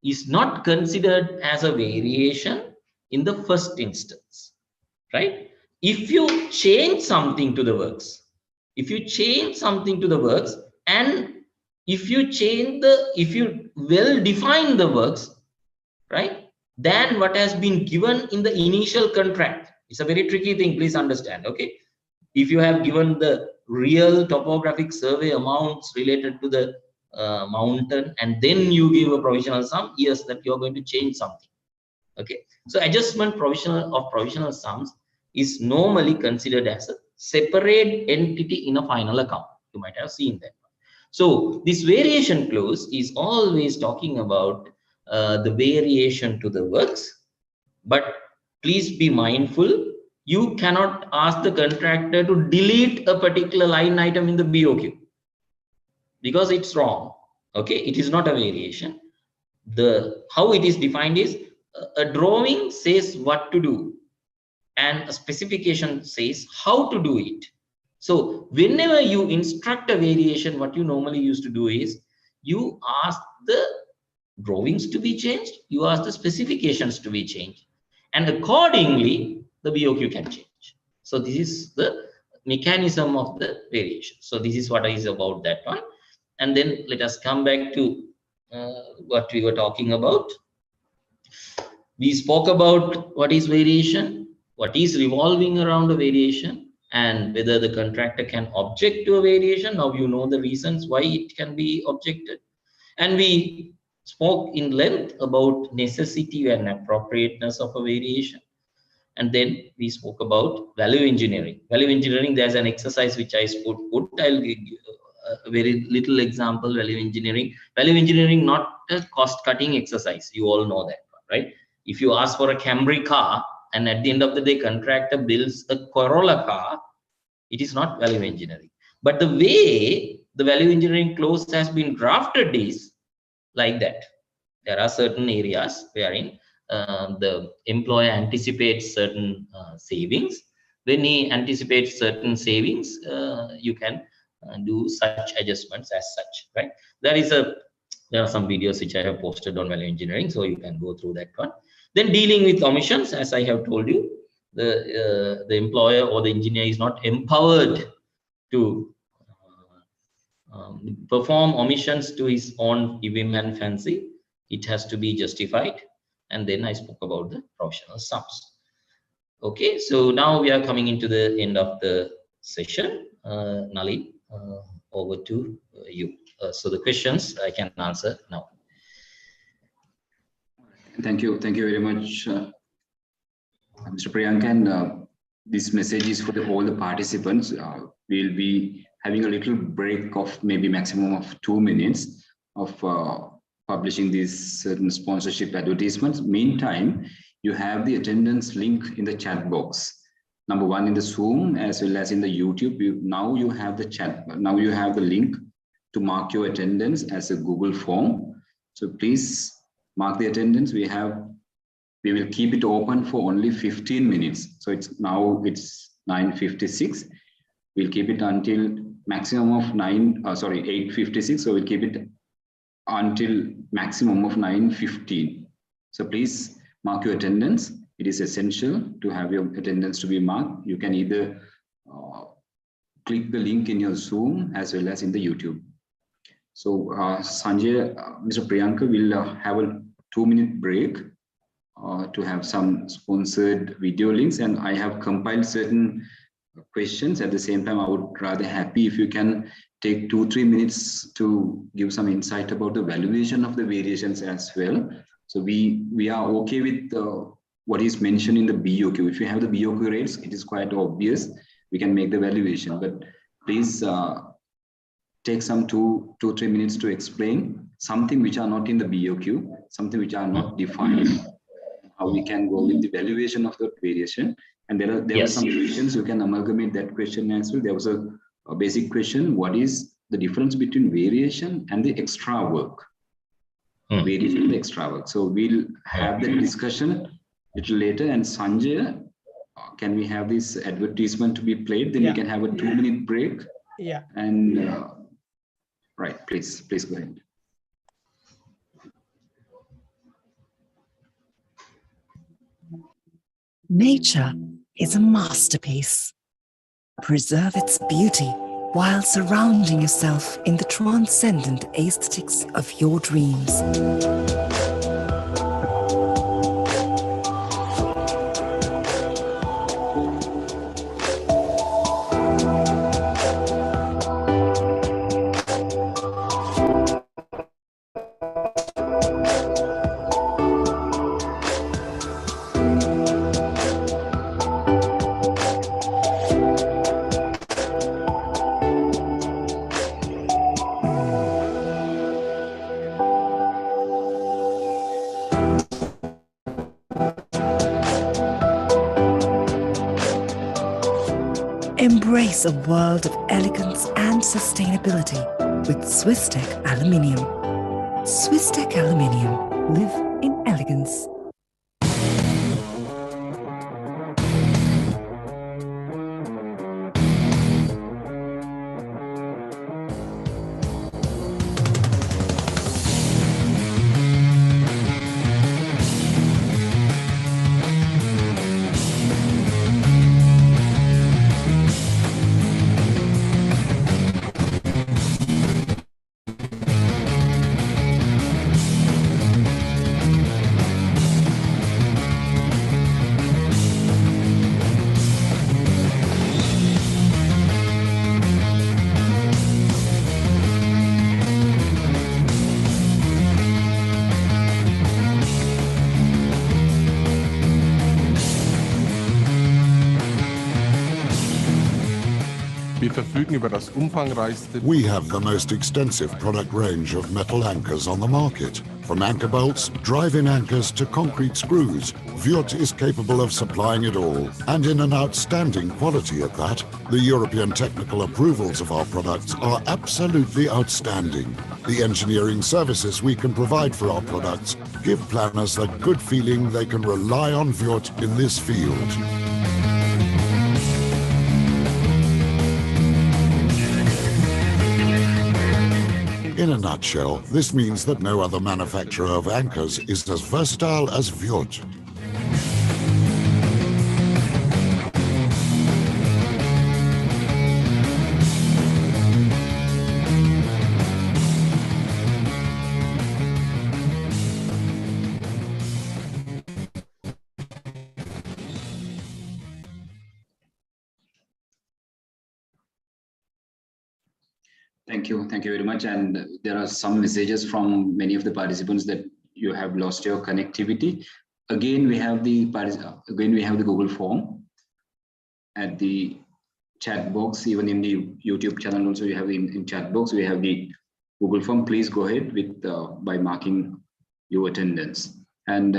is not considered as a variation in the first instance, right? If you change something to the works, and if you well define the works, right, than what has been given in the initial contract. It's a very tricky thing, please understand, okay? If you have given the real topographic survey amounts related to the mountain, and then you give a provisional sum, yes, that you're going to change something, okay? So adjustment provisional sums is normally considered as a separate entity in a final account. You might have seen that. So this variation clause is always talking about the variation to the works, but please be mindful, you cannot ask the contractor to delete a particular line item in the BOQ because it's wrong, okay? It is not a variation. How it is defined is a drawing says what to do and a specification says how to do it. So whenever you instruct a variation, what you normally used to do is you ask the drawings to be changed, you ask the specifications to be changed, and accordingly the BOQ can change. So this is the mechanism of the variation. So this is what is about that one. And then let us come back to what we were talking about. We spoke about what is variation, what is revolving around a variation, and whether the contractor can object to a variation. Now you know the reasons why it can be objected. And we spoke in length about necessity and appropriateness of a variation. And then we spoke about value engineering. Value engineering, there's an exercise which I put. I'll give you a very little example. Value engineering, not a cost-cutting exercise. You all know that, right? If you ask for a Camry car, and at the end of the day, contractor builds a Corolla car, it is not value engineering. But the way the value engineering clause has been drafted is like that. There are certain areas wherein the employer anticipates certain savings. When he anticipates certain savings, you can do such adjustments as such, right? There are some videos which I have posted on value engineering, so you can go through that one. Then dealing with omissions, as I have told you, the employer or the engineer is not empowered to perform omissions to his own whim and fancy. It has to be justified. And then I spoke about the provisional sums. Okay, so now we are coming into the end of the session. Nalin, over to you. So the questions I can answer now. Thank you very much, Mr. Priyank. And this message is for all the participants. We'll be having a little break of maybe maximum of 2 minutes of publishing these certain sponsorship advertisements. Meantime, you have the attendance link in the chat box. Number one, in the Zoom as well as in the YouTube. Now you have the chat. Now you have the link to mark your attendance as a Google form. So please mark the attendance. We will keep it open for only 15 minutes. So it's 9:56. We'll keep it until maximum of 8:56. So we'll keep it until maximum of 9:15. So please mark your attendance. It is essential to have your attendance to be marked. You can either click the link in your Zoom as well as in the YouTube. So Sanjay, Mr. Priyanka will have a 2-minute break to have some sponsored video links, and I have compiled certain questions. At the same time, I would rather happy if you can take 2-3 minutes to give some insight about the valuation of the variations as well. So we are okay with what is mentioned in the BOQ. If you have the BOQ rates, it is quite obvious. We can make the valuation, but please take some 2-3 minutes to explain something which are not in the BOQ, something which are not defined, how we can go with the valuation of the variation. And there were some questions. You can amalgamate that question as well. There was a basic question: what is the difference between variation and the extra work? Variation and the extra work. So we'll have that discussion a little later. And Sanjay, can we have this advertisement to be played? Then we can have a 2-minute break. Yeah. And right, please go ahead. Nature is a masterpiece. Preserve its beauty while surrounding yourself in the transcendent aesthetics of your dreams. Embrace a world of elegance and sustainability with Swisstech Aluminium. Swisstech Aluminium. Live in elegance. We have the most extensive product range of metal anchors on the market. From anchor bolts, drive-in anchors to concrete screws, Vught is capable of supplying it all, and in an outstanding quality at that. The European technical approvals of our products are absolutely outstanding. The engineering services we can provide for our products give planners the good feeling they can rely on Vught in this field. In a nutshell, this means that no other manufacturer of anchors is as versatile as Vught. Thank you very much. And there are some messages from many of the participants that you have lost your connectivity. Again, we have the Google form at the chat box. Even in the YouTube channel, also you have in chat box. We have the Google form. Please go ahead with by marking your attendance. And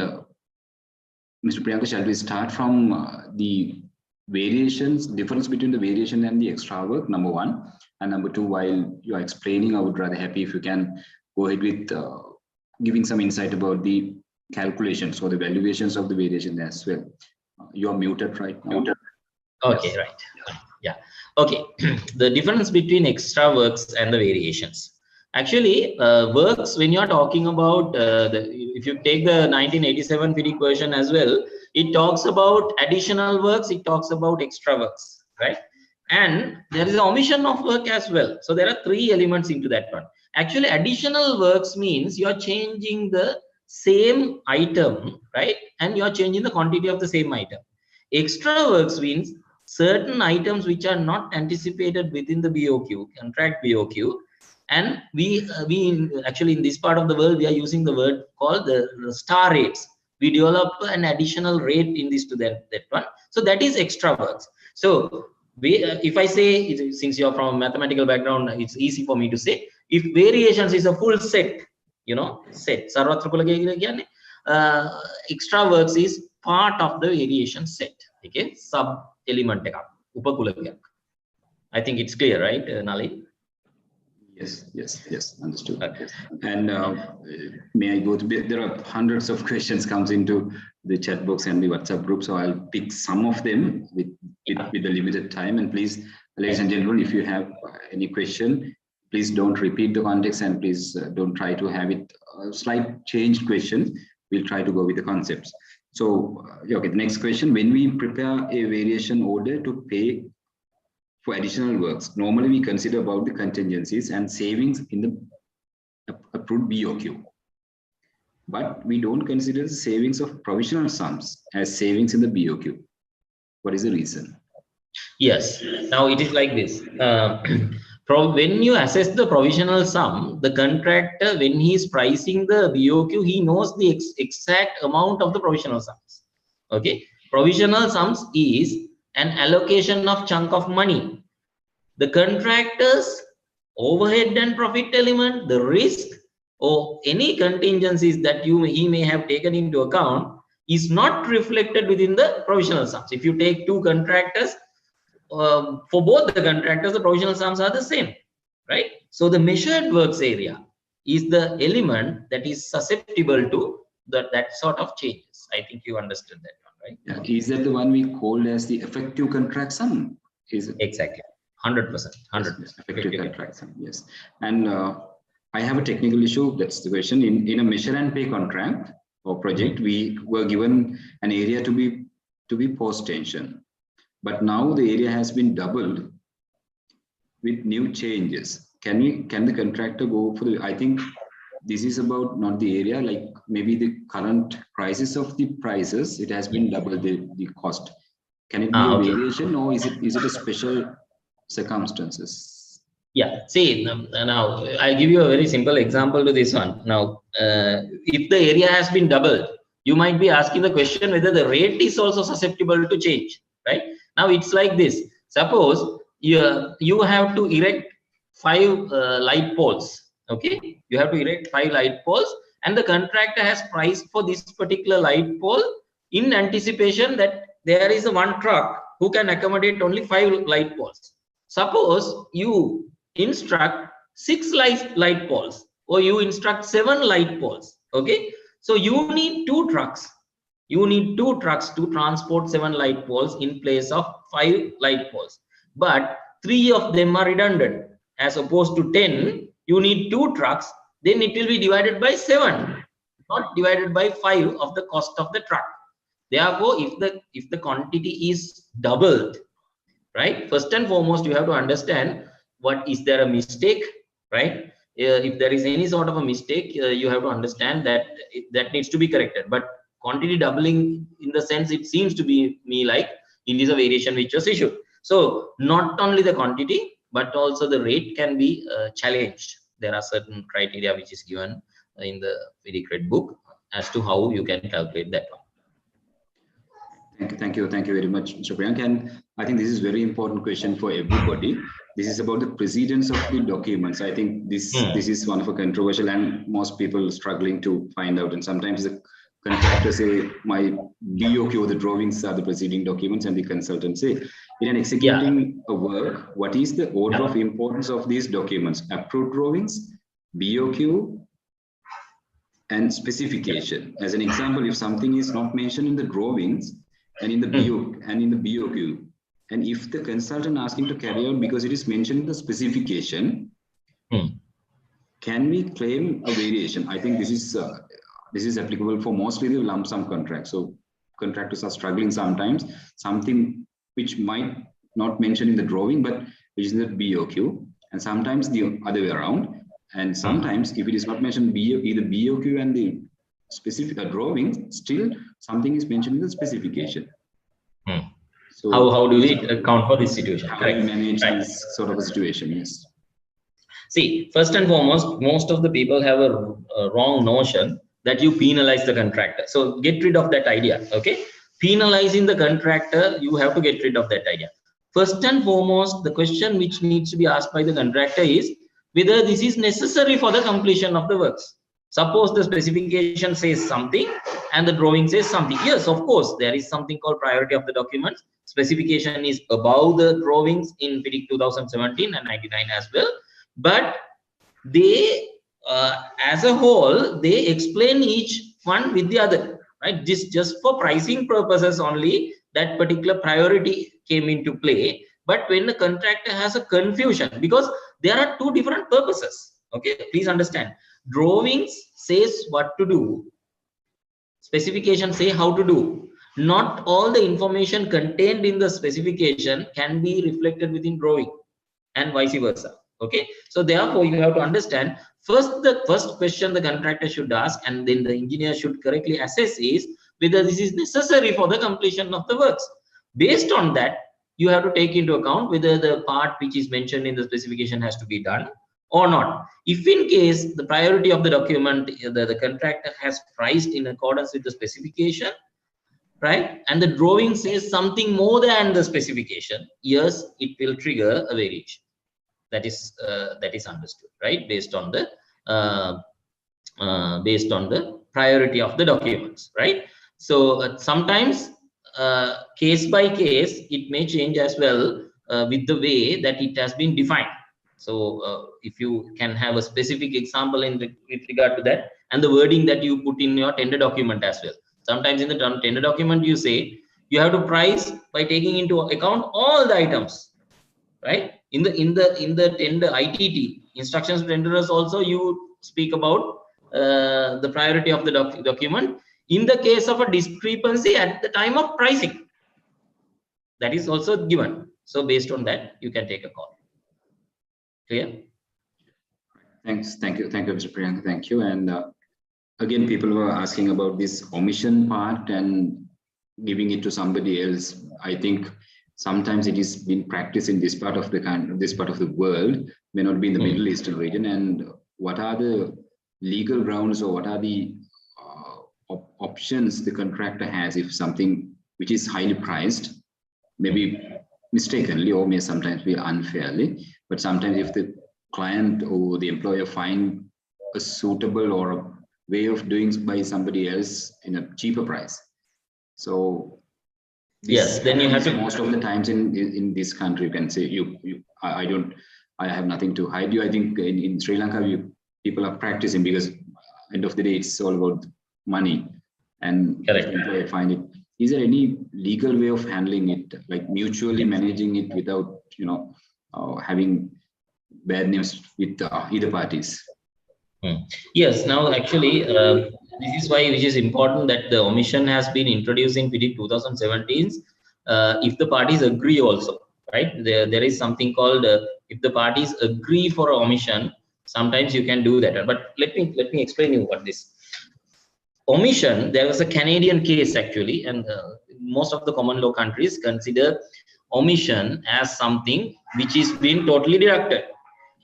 Mr. Priyanka, shall we start from the variations, difference between the variation and the extra work, number one. And number two, while you are explaining, I would rather happy if you can go ahead with giving some insight about the calculations or the valuations of the variation as well. You are muted right now. Okay, right. Yeah. Okay. The difference between extra works and the variations. Actually, works, when you are talking about, if you take the 1987 FIDIC version as well, it talks about additional works, it talks about extra works, right? And there is an omission of work as well. So there are three elements into that one. Actually, additional works means you are changing the same item, right? And you are changing the quantity of the same item. Extra works means certain items which are not anticipated within the BOQ, contract BOQ. And we actually, in this part of the world, we are using the word called the star rates. We develop an additional rate in this to that one. So that is extra works. So if I say, since you're from a mathematical background, it's easy for me to say, if variations is a full set, you know, set, extra works is part of the variation set, okay, sub element. I think it's clear, right, Nali? Yes, understood. Okay. And may I go to, there are hundreds of questions comes into the chat box and the WhatsApp group, so I'll pick some of them with the limited time. And please, ladies and gentlemen, if you have any question, please don't repeat the context, and please don't try to have it slight changed questions. We'll try to go with the concepts. So, okay, the next question, when we prepare a variation order to pay for additional works, normally we consider about the contingencies and savings in the approved BOQ. But we don't consider the savings of provisional sums as savings in the BOQ. What is the reason? Yes. Now it is like this. When you assess the provisional sum, the contractor, when he is pricing the BOQ, he knows the exact amount of the provisional sums. Okay. Provisional sums is an allocation of chunk of money. The contractor's overhead and profit element, the risk, or any contingencies that he may have taken into account is not reflected within the provisional sums. If you take two contractors, for both the contractors, the provisional sums are the same, right? So the measured works area is the element that is susceptible to that sort of changes. I think you understood that one, right? Yeah. Is that the one we called as the effective contract sum? Is it? Exactly. 100%. 100%. Effective contract sum, yes. And I have a technical issue. That's the question. In a measure and pay contract or project, we were given an area to be post-tension. But now the area has been doubled with new changes. Can the contractor go for the, I think this is about not the area, like maybe the current prices of the prices, it has been doubled the cost. Can it be a variation, or is it a special circumstances? Yeah, see, now I'll give you a very simple example to this one. Now, if the area has been doubled, you might be asking the question whether the rate is also susceptible to change, right? Now it's like this. Suppose you have to erect 5 light poles. Okay, you have to erect 5 light poles, and the contractor has priced for this particular light pole in anticipation that there is one truck who can accommodate only 5 light poles. Suppose you instruct 6 light poles, or you instruct 7 light poles. Okay, so you need 2 trucks. You need 2 trucks to transport 7 light poles in place of 5 light poles. But 3 of them are redundant. As opposed to 10, you need 2 trucks. Then it will be divided by 7, not divided by 5 of the cost of the truck. Therefore, if the quantity is doubled, right? First and foremost, you have to understand what is there a mistake, right? If there is any sort of a mistake, you have to understand that that needs to be corrected. But quantity doubling, in the sense, it seems to be me like it is a variation which was issued. So not only the quantity, but also the rate can be challenged. There are certain criteria which is given in the VDCRED book as to how you can calculate that one. Thank you very much, Mr. Priyank. And I think this is very important question for everybody. This is about the precedence of the documents. I think this is one of a controversial, and most people struggling to find out. And sometimes the contractors say my BOQ, the drawings are the preceding documents, and the consultant say in executing a work, what is the order of importance of these documents? Approved drawings, BOQ, and specification. As an example, if something is not mentioned in the drawings and in the BOQ, and if the consultant asks him to carry out because it is mentioned in the specification, can we claim a variation? I think this is applicable for mostly the lump sum contracts. So contractors are struggling sometimes, something which might not mention in the drawing, but which is in the BOQ, and sometimes the other way around. And sometimes if it is not mentioned either BOQ and the specific drawing, still something is mentioned in the specification. So how do we account for this situation? How do we manage this sort of a situation? Yes. See, first and foremost, most of the people have a wrong notion that you penalize the contractor. So get rid of that idea. Okay, penalizing the contractor, you have to get rid of that idea. First and foremost, the question which needs to be asked by the contractor is whether this is necessary for the completion of the works. Suppose the specification says something and the drawing says something. Yes, of course, there is something called priority of the documents. Specification is above the drawings in FIDIC 2017 and 99 as well. But they, as a whole, they explain each one with the other, right? Just for pricing purposes only, that particular priority came into play. But when the contractor has a confusion, because there are 2 different purposes. Okay, please understand. Drawings says what to do. specification say how to do. Not all the information contained in the specification can be reflected within drawing, and vice versa. Okay, so therefore you have to understand first, the first question the contractor should ask, and then the engineer should correctly assess is whether this is necessary for the completion of the works. Based on that, you have to take into account whether the part which is mentioned in the specification has to be done or not. If in case the priority of the document, the contractor has priced in accordance with the specification, right, and the drawing says something more than the specification, yes, it will trigger a variation. That is understood, right, based on the priority of the documents, right? So sometimes case by case it may change as well with the way that it has been defined. So if you can have a specific example with regard to that, and the wording that you put in your tender document as well. Sometimes in the tender document you say you have to price by taking into account all the items, right? In the tender ITT, instructions to tenderers, also you speak about the priority of the document in the case of a discrepancy at the time of pricing. That is also given. So based on that, you can take a call. Clear? Thanks. Thank you, Mr. Priyanka. Thank you. And again, people were asking about this omission part and giving it to somebody else. I think sometimes it is being practiced in this part of the world, may not be in the Middle Eastern region. And what are the legal grounds, or what are the options the contractor has if something which is highly priced, maybe mistakenly or may sometimes be unfairly, but sometimes if the client or the employer find a suitable or a way of doing by somebody else in a cheaper price. So yes, then you have to, most of the times in this country you can say I have nothing to hide you. I think in Sri Lanka people are practicing, because end of the day it's all about money, and correct, if the employer find it. Is there any legal way of handling it, like mutually managing it without having bad names with either parties? Yes, now actually this is why which is important that the omission has been introduced in PD 2017 if the parties agree also, right? There is something called if the parties agree for omission, sometimes you can do that. But let me explain you what this omission. There was a Canadian case actually, and most of the common law countries consider omission as something which is being totally deducted,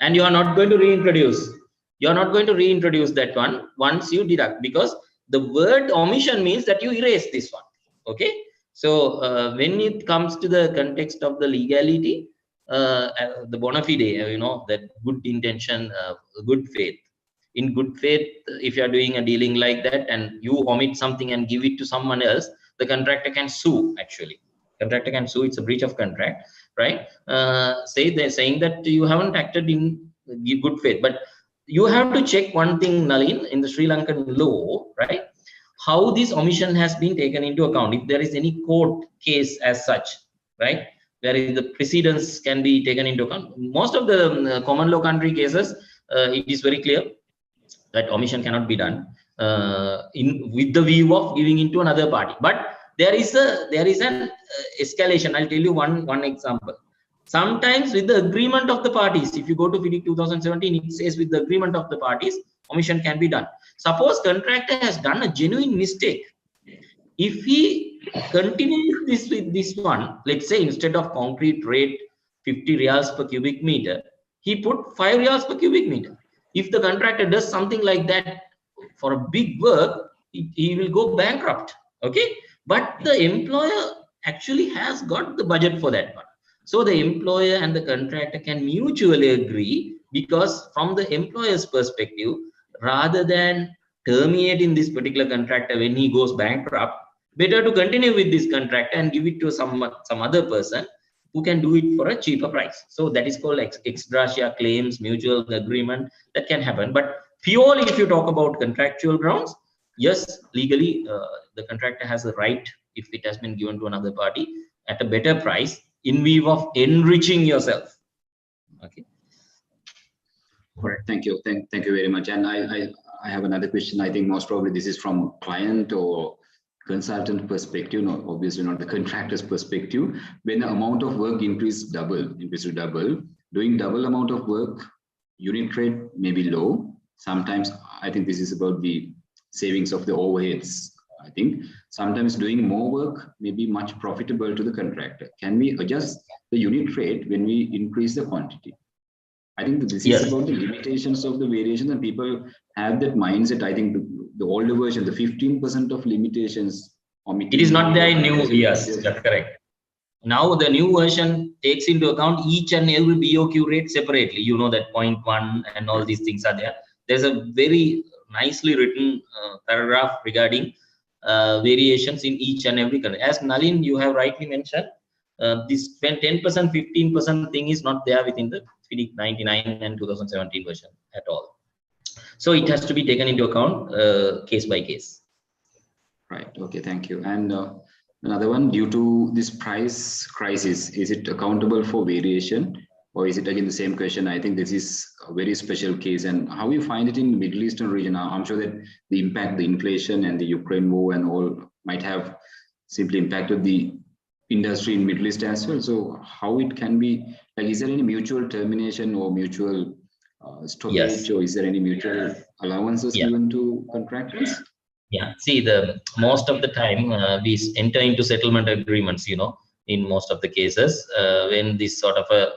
and you are not going to reintroduce. You are not going to reintroduce that one once you deduct, because the word omission means that you erase this one. Okay, so when it comes to the context of the legality, the bona fide, that good intention, good faith. In good faith, if you are doing a dealing like that and you omit something and give it to someone else, the contractor can sue. Actually, contractor can sue. It's a breach of contract, right? They're saying that you haven't acted in good faith, but you have to check one thing, Nalin, in the Sri Lankan law, right? How this omission has been taken into account. If there is any court case as such, right, where the precedents can be taken into account. Most of the common law country cases, it is very clear that omission cannot be done with the view of giving into another party. But there is an escalation. I'll tell you one example. Sometimes with the agreement of the parties, if you go to PD 2017, it says with the agreement of the parties, omission can be done. Suppose contractor has done a genuine mistake. If he continues this with this one, let's say instead of concrete rate 50 reals per cubic meter, he put 5 reals per cubic meter. If the contractor does something like that for a big work, he will go bankrupt. Okay, but the employer actually has got the budget for that one. So the employer and the contractor can mutually agree, because from the employer's perspective, rather than terminating this particular contractor when he goes bankrupt, better to continue with this contractor and give it to some other person who can do it for a cheaper price. So that is called ex gratia claims, mutual agreement, that can happen. But purely if you talk about contractual grounds, yes, legally the contractor has the right, if it has been given to another party at a better price, in view of enriching yourself. Okay. Correct. Thank you. Thank you very much. And I have another question. I think most probably this is from client or consultant perspective, obviously not the contractor's perspective. When the amount of work increase to double, doing double amount of work, unit rate may be low. Sometimes I think this is about the savings of the overheads. I think sometimes doing more work may be much profitable to the contractor. Can we adjust the unit rate when we increase the quantity? I think that this is about the limitations of the variation, and people have that mindset. I think the older version, the 15% of limitations. It is not there in new. Yes, that's correct. Now the new version takes into account each and every BOQ rate separately. You know that 0.1 and all these things are there. There's a very nicely written paragraph regarding variations in each and every country. As Nalin, you have rightly mentioned, this 10%, 15% thing is not there within the FIDIC 99 and 2017 version at all. So it has to be taken into account case by case. Right. Okay. Thank you. And another one, due to this price crisis, is it accountable for variation, or is it again the same question? I think this is a very special case, and how you find it in the Middle Eastern region. I'm sure that the impact, the inflation and the Ukraine war and all might have simply impacted the industry in Middle East as well. So how it can be, like, is there any mutual termination or mutual stoppage, or is there any mutual allowances given to contractors? Yeah, see, the most of the time we enter into settlement agreements, in most of the cases when this sort of a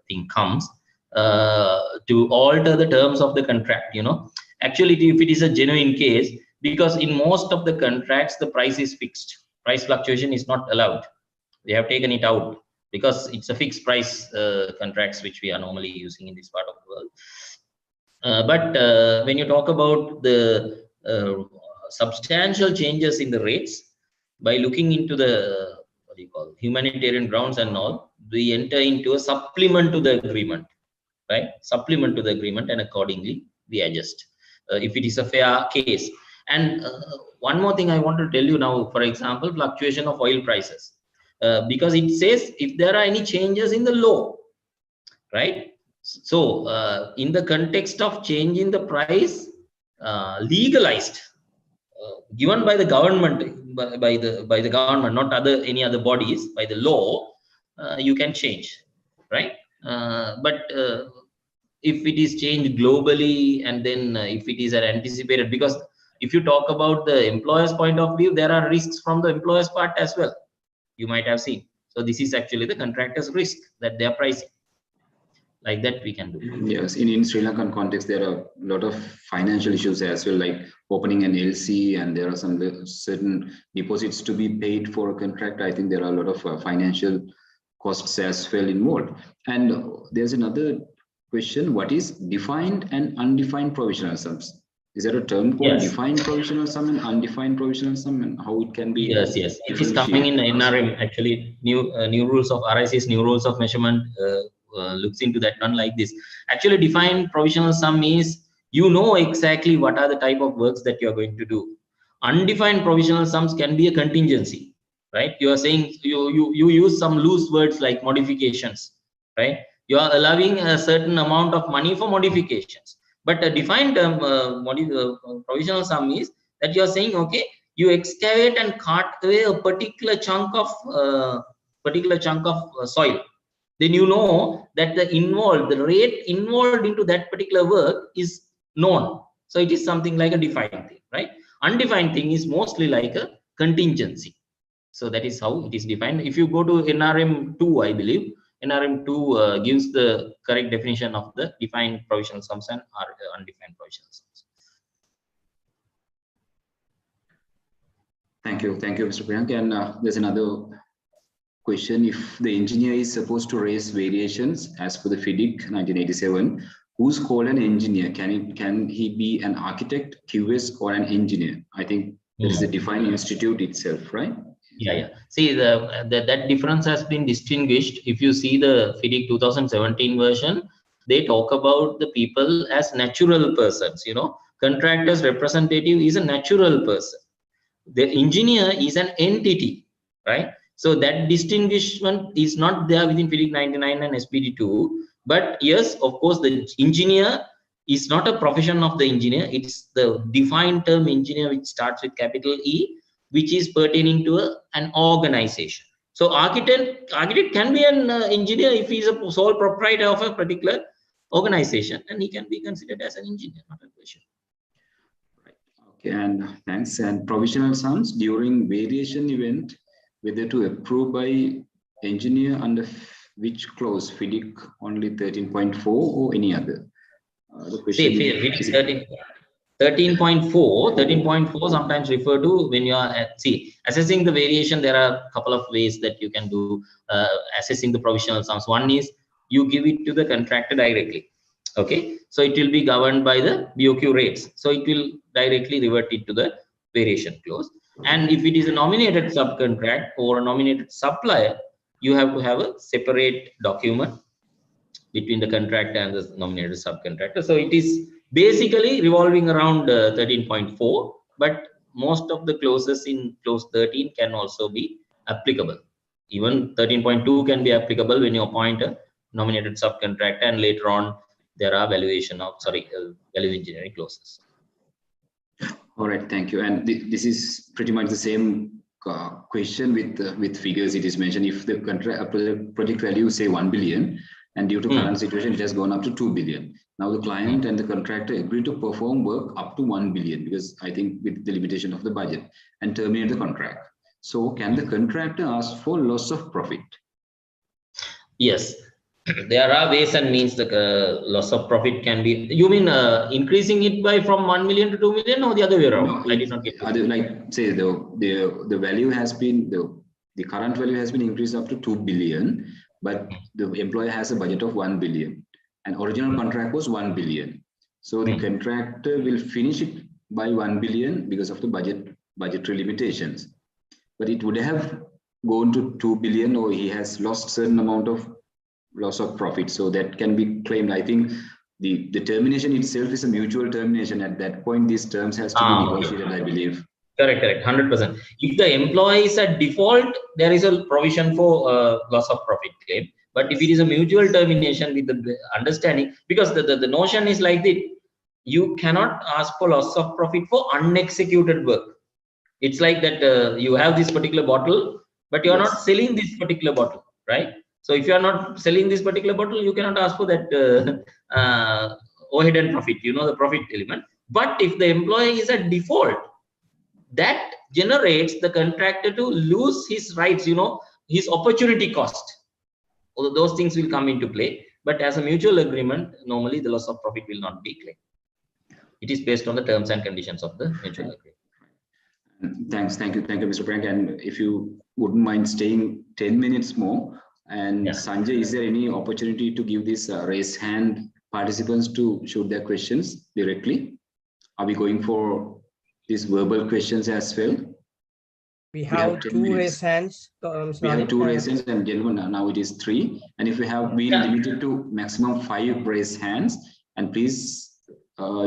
thing comes to alter the terms of the contract. Actually, if it is a genuine case, because in most of the contracts the price is fixed, price fluctuation is not allowed. They have taken it out because it's a fixed price contracts which we are normally using in this part of the world. But when you talk about the substantial changes in the rates, by looking into the humanitarian grounds and all, we enter into a supplement to the agreement, right? Supplement to the agreement, and accordingly we adjust if it is a fair case. And one more thing I want to tell you now, for example, fluctuation of oil prices, because it says if there are any changes in the law, right? So in the context of change in the price, legalized, given by the government, by the government, not any other bodies, by the law, you can change, right? But if it is changed globally, and then if it is an anticipated, because if you talk about the employer's point of view, there are risks from the employer's part as well, you might have seen. So this is actually the contractor's risk that they are pricing. Like that we can do. Yes, in Sri Lankan context, there are a lot of financial issues as well, like opening an LC, and there are some certain deposits to be paid for a contract. I think there are a lot of financial costs as well involved. And there's another question: what is defined and undefined provisional sums? Is there a term called defined provisional sum and undefined provisional sum, and how it can be? Yes, it is coming in NRM. Actually, new rules of RIC's new rules of measurement looks into that one like this. Actually, defined provisional sum is exactly what are the type of works that you are going to do. Undefined provisional sums can be a contingency, right? You are saying you use some loose words like modifications, right? You are allowing a certain amount of money for modifications. But a defined provisional sum is that you are saying, okay, you excavate and cut away a particular chunk of soil. Then you know that the rate involved into that particular work is known. So it is something like a defined thing, right? Undefined thing is mostly like a contingency. So that is how it is defined. If you go to NRM 2, I believe, NRM 2 gives the correct definition of the defined provisional sums and undefined provisional sums. Thank you, Mr. Priyank. And there's another question: if the engineer is supposed to raise variations as per the FIDIC 1987, who's called an engineer? Can he be an architect, QS, or an engineer? I think that is the defined institute itself, right? Yeah. See, that difference has been distinguished. If you see the FIDIC 2017 version, they talk about the people as natural persons. Contractor's representative is a natural person. The engineer is an entity, right? So that distinguishment is not there within FIDIC 99 and SPD 2. But yes, of course, the engineer is not a profession of the engineer. It's the defined term engineer, which starts with capital E, which is pertaining to an organization. So architect can be an engineer if he is a sole proprietor of a particular organization, and he can be considered as an engineer, not a question. Right. Okay, and thanks. And provisional sums during variation event, whether to approve by engineer under which clause, FIDIC only 13.4 or any other? The question is 13.4 sometimes refer to when you are assessing the variation. There are a couple of ways that you can do assessing the provisional sums. One is you give it to the contractor directly. Okay, so it will be governed by the BOQ rates. So it will directly revert it to the variation clause. And if it is a nominated subcontract or a nominated supplier, you have to have a separate document between the contractor and the nominated subcontractor. So it is basically revolving around 13.4, but most of the clauses in clause 13 can also be applicable. Even 13.2 can be applicable when you appoint a nominated subcontractor, and later on there are value engineering clauses. All right, thank you. And this is pretty much the same question with figures. It is mentioned if the project value say 1 billion, and due to current situation, it has gone up to 2 billion. Now the client and the contractor agree to perform work up to 1 billion, because I think with the limitation of the budget, and terminate the contract. So can the contractor ask for loss of profit? Yes, there are ways and means. The loss of profit can be, you mean increasing it by from 1 million to 2 million, or the other way around? No, I did not get it. Like say the value has been, the current value has been increased up to 2 billion, but the employer has a budget of 1 billion, and original contract was 1 billion. So the contractor will finish it by 1 billion because of the budgetary limitations, but it would have gone to 2 billion, or he has lost certain amount of loss of profit. So that can be claimed. I think the termination itself is a mutual termination. At that point, these terms has to be negotiated, I believe. Correct, 100%. If the employee is at default, there is a provision for loss of profit claim. But if it is a mutual termination with the understanding, because the notion is like that, you cannot ask for loss of profit for unexecuted work. It's like that you have this particular bottle, but you are not selling this particular bottle, right? So if you are not selling this particular bottle, you cannot ask for that overhead and profit, the profit element. But if the employee is at default, that generates the contractor to lose his rights, his opportunity cost. Although those things will come into play, but as a mutual agreement, normally the loss of profit will not be claimed. It is based on the terms and conditions of the mutual agreement. Thanks, thank you, Mr. Frank. And if you wouldn't mind staying 10 minutes more, and Sanjay, is there any opportunity to give this raise hand participants to shoot their questions directly? Are we going for these verbal questions as well? We have 2 raise hands. We have 2 raise hands, and gentlemen, now it is 3. And if we have been limited to maximum 5 raise hands, and please,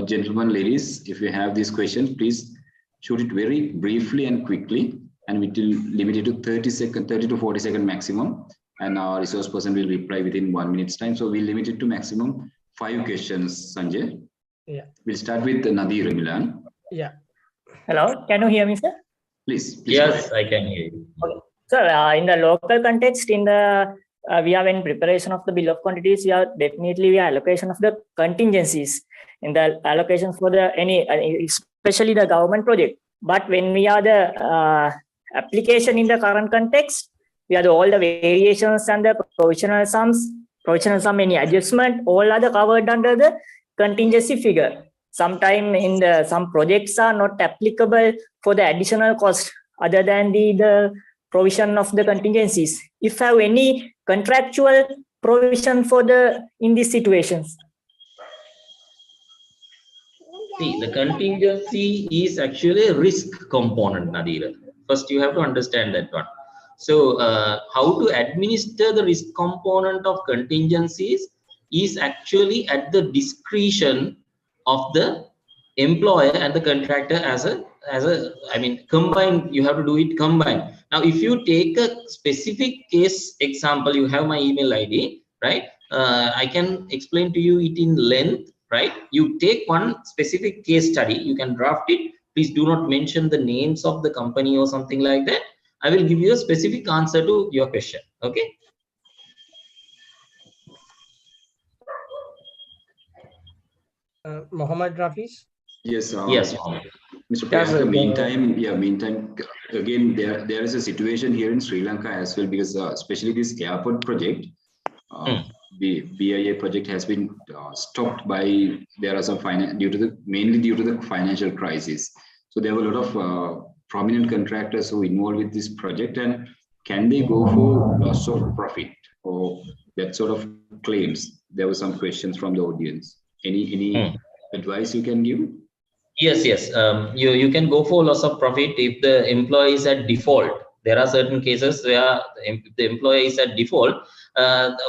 gentlemen, ladies, if you have these questions, please shoot it very briefly and quickly, and we will limit it to 30 to 40 second maximum. And our resource person will reply within 1 minute's time. So we'll limit it to maximum 5 questions, Sanjay. Yeah. We'll start with Nadir Milan. Yeah. Hello, can you hear me, sir? Please yes, I can hear you. Okay. Sir, in the local context, in the we are in preparation of the bill of quantities, we are allocation of the contingencies in the allocations for the especially the government project. But when we are the application in the current context, we are all the variations and the provisional sum, any adjustment, all are covered under the contingency figure. Sometimes some projects are not applicable for the additional cost other than the provision of the contingencies. If have any contractual provision for in these situations. See, the contingency is actually a risk component, Nadira. First, you have to understand that one. So, how to administer the risk component of contingencies is actually at the discretion of the employer and the contractor combined. You have to do it combined. Now, if you take a specific case example, you have my email ID, right? I can explain to you it in length, right? You take one specific case study, you can draft it. Please do not mention the names of the company or something like that. I will give you a specific answer to your question. Okay. Mohammed Rafiz? Yes. Yes. Mr. Priyanka, meantime, again, there is a situation here in Sri Lanka as well, because especially this airport project, the BIA project has been stopped by, there are some mainly due to the financial crisis. So there were a lot of prominent contractors who involved with this project, and can they go for loss of profit or that sort of claims? There were some questions from the audience. Any advice you can give? Yes. You can go for loss of profit if the employee is at default. There are certain cases where the employee is at default.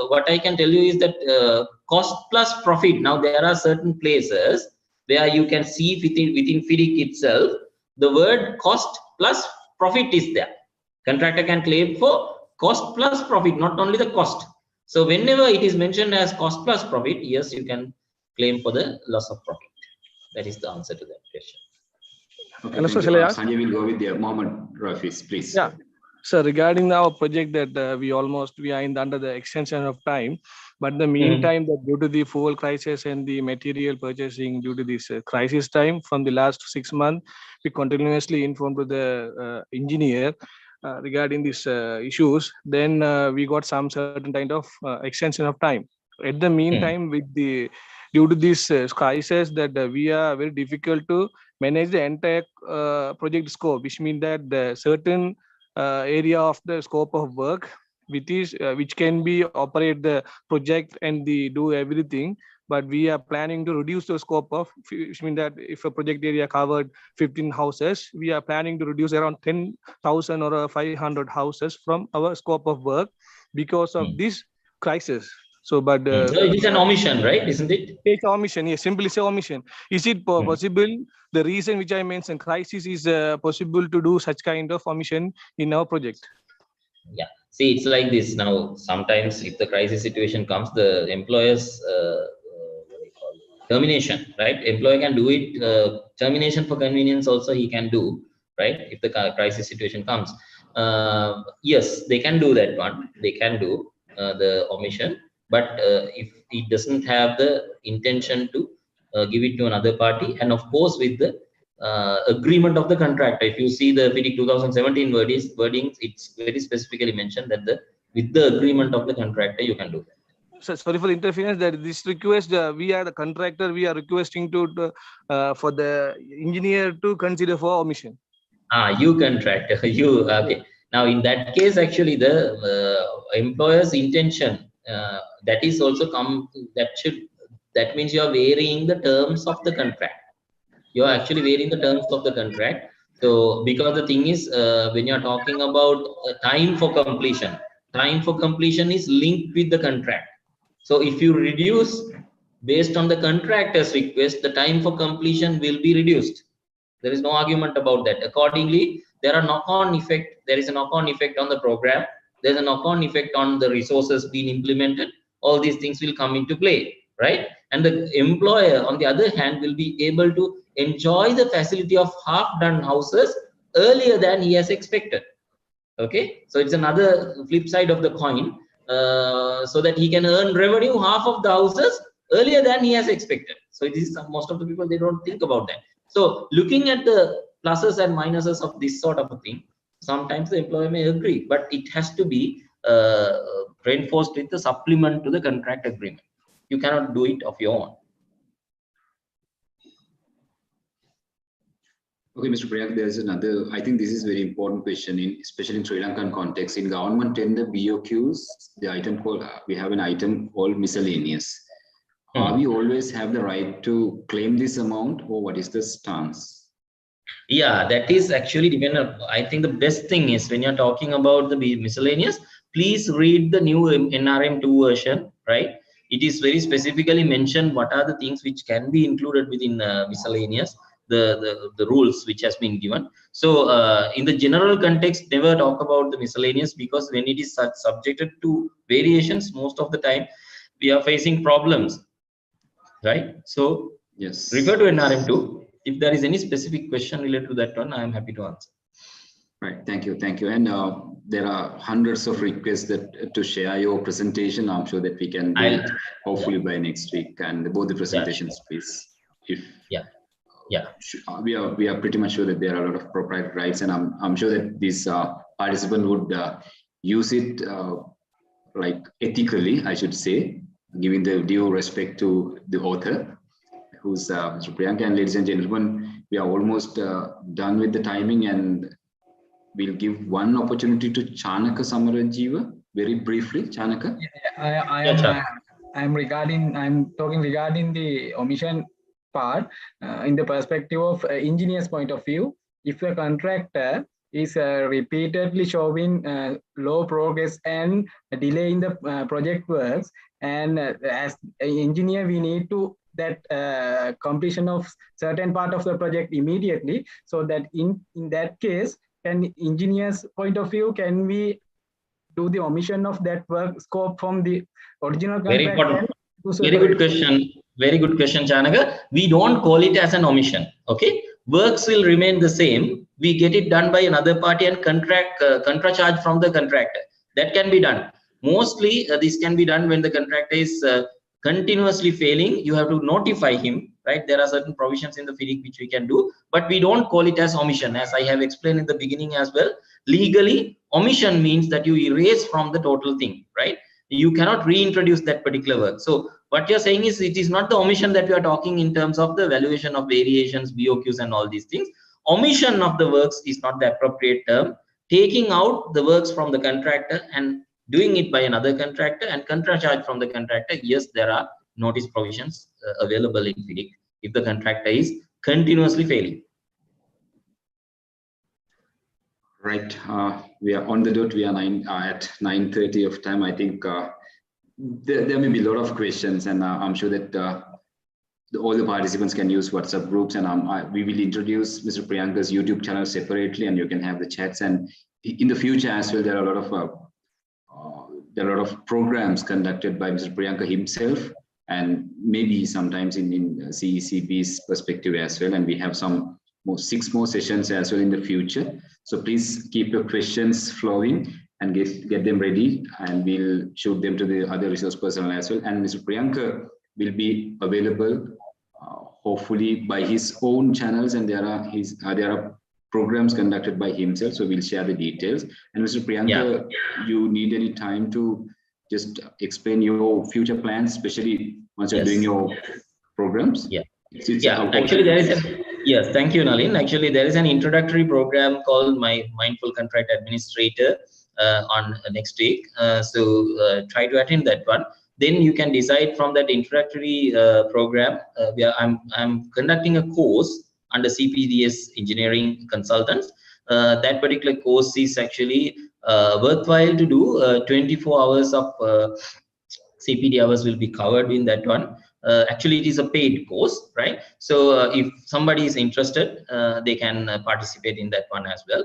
What I can tell you is that cost plus profit. Now there are certain places where you can see within FIDIC itself, the word cost plus profit is there. Contractor can claim for cost plus profit, not only the cost. So whenever it is mentioned as cost plus profit, yes, you can claim for the loss of profit. That is the answer to that question. Okay, Sanjay will go with the Mohammed Rafiz, please. Yeah. So regarding our project that we are under the extension of time, but in the meantime, that due to the fuel crisis and the material purchasing due to this crisis time from the last 6 months, we continuously informed to the engineer regarding these issues. Then we got some certain kind of extension of time. At the meantime, due to this crisis, that we are very difficult to manage the entire project scope, which means that the certain area of the scope of work which can be operate the project and do everything, but we are planning to reduce the scope of, which means that if a project area covered 15 houses, we are planning to reduce around 10,000 or 500 houses from our scope of work because of this crisis. So but so it is an omission, right? Isn't it? It's omission. Yes, simply say omission. Is it possible? The reason which I mentioned, crisis, is possible to do such kind of omission in our project? Yeah. See, it's like this now. Sometimes, if the crisis situation comes, the employer's termination, right? Employer can do it. Termination for convenience also he can do, right? If the crisis situation comes, yes, they can do that one. They can do the omission. But if he doesn't have the intention to give it to another party, and of course with the agreement of the contractor. If you see the FIDIC 2017 wordings, it's very specifically mentioned that with the agreement of the contractor, you can do that. So, sorry for the interference. That this request, we are the contractor. We are requesting to for the engineer to consider for omission. You contractor, you okay. Now in that case, actually the employer's intention. That is also that means you are varying the terms of the contract. You are actually varying the terms of the contract. So because the thing is, when you are talking about time for completion is linked with the contract. So if you reduce based on the contractor's request, the time for completion will be reduced. There is no argument about that. Accordingly, there are knock-on effect. There is a knock-on effect on the program. There's a knock-on effect on the resources being implemented. All these things will come into play, right? And the employer, on the other hand, will be able to enjoy the facility of half-done houses earlier than he has expected. Okay, so it's another flip side of the coin, so that he can earn revenue half of the houses earlier than he has expected. So it is most of the people, they don't think about that. So looking at the pluses and minuses of this sort of a thing, sometimes the employer may agree, but it has to be reinforced with the supplement to the contract agreement. You cannot do it of your own. Okay, Mr. Priyank, there is another, I think this is very important question, especially in Sri Lankan context. In government tender BOQs, the item called, we have an item called miscellaneous. We always have the right to claim this amount, or what is the stance? Yeah, that is actually dependent. I think the best thing is when you're talking about the miscellaneous, please read the new NRM2 version, right? It is very specifically mentioned what are the things which can be included within miscellaneous, the rules which has been given. So in the general context, never talk about the miscellaneous, because when it is subjected to variations, most of the time we are facing problems. right? So yes, refer to NRM2. If there is any specific question related to that one, I am happy to answer. Right. Thank you. Thank you. And there are hundreds of requests that to share your presentation. I'm sure that we can do it hopefully by next week. And both the presentations, please. If we are pretty much sure that there are a lot of proprietary rights, and I'm sure that this participant would use it like ethically, I should say, giving the due respect to the author, who's Mr. Priyanka. And ladies and gentlemen, we are almost done with the timing, and we'll give one opportunity to Chanaka Samarajiva very briefly. Chanaka. I'm talking regarding the omission part in the perspective of engineer's point of view. If a contractor is repeatedly showing low progress and delay in the project works, and as an engineer, we need to that completion of certain part of the project immediately, so that in that case, can engineer's point of view, can we do the omission of that work scope from the original contract? Very important. Very good question. Very good question, Chanaka. We don't call it as an omission. Okay, works will remain the same. We get it done by another party and contra charge from the contractor. That can be done. Mostly, this can be done when the contractor is continuously failing. You have to notify him. Right, there are certain provisions in the FIDIC which we can do, but we don't call it as omission. As I have explained in the beginning as well, legally omission means that you erase from the total thing, right? You cannot reintroduce that particular work. So what you're saying is, it is not the omission that we are talking in terms of the valuation of variations, BOQs and all these things. Omission of the works is not the appropriate term. Taking out the works from the contractor and doing it by another contractor and contra charge from the contractor, yes, there are notice provisions available in FIDIC if the contractor is continuously failing. Right. We are on the dot. We are at 9:30 of time. I think there may be a lot of questions, and I'm sure that all the participants can use WhatsApp groups, and we will introduce Mr. Priyanka's YouTube channel separately, and you can have the chats. And in the future as well, there are a lot of programs conducted by Mr. Priyanka himself, and maybe sometimes in CECP's perspective as well. And we have some 6 more sessions as well in the future. So please keep your questions flowing and get them ready, and we'll shoot them to the other resource personnel as well. And Mr. Priyanka will be available hopefully by his own channels, and there are programs conducted by himself. So we'll share the details. And Mr. Priyanka, you need any time to just explain your future plans, especially once you're doing your programs? Actually, there is yes, thank you, Nalin. Actually, there is an introductory program called my Mindful Contract Administrator on next week. So try to attend that one. Then you can decide from that introductory program. I'm conducting a course under CPDS Engineering Consultants. That particular course is actually worthwhile to do. 24 hours of CPD hours will be covered in that one. Actually, it is a paid course, right? So if somebody is interested, they can participate in that one as well.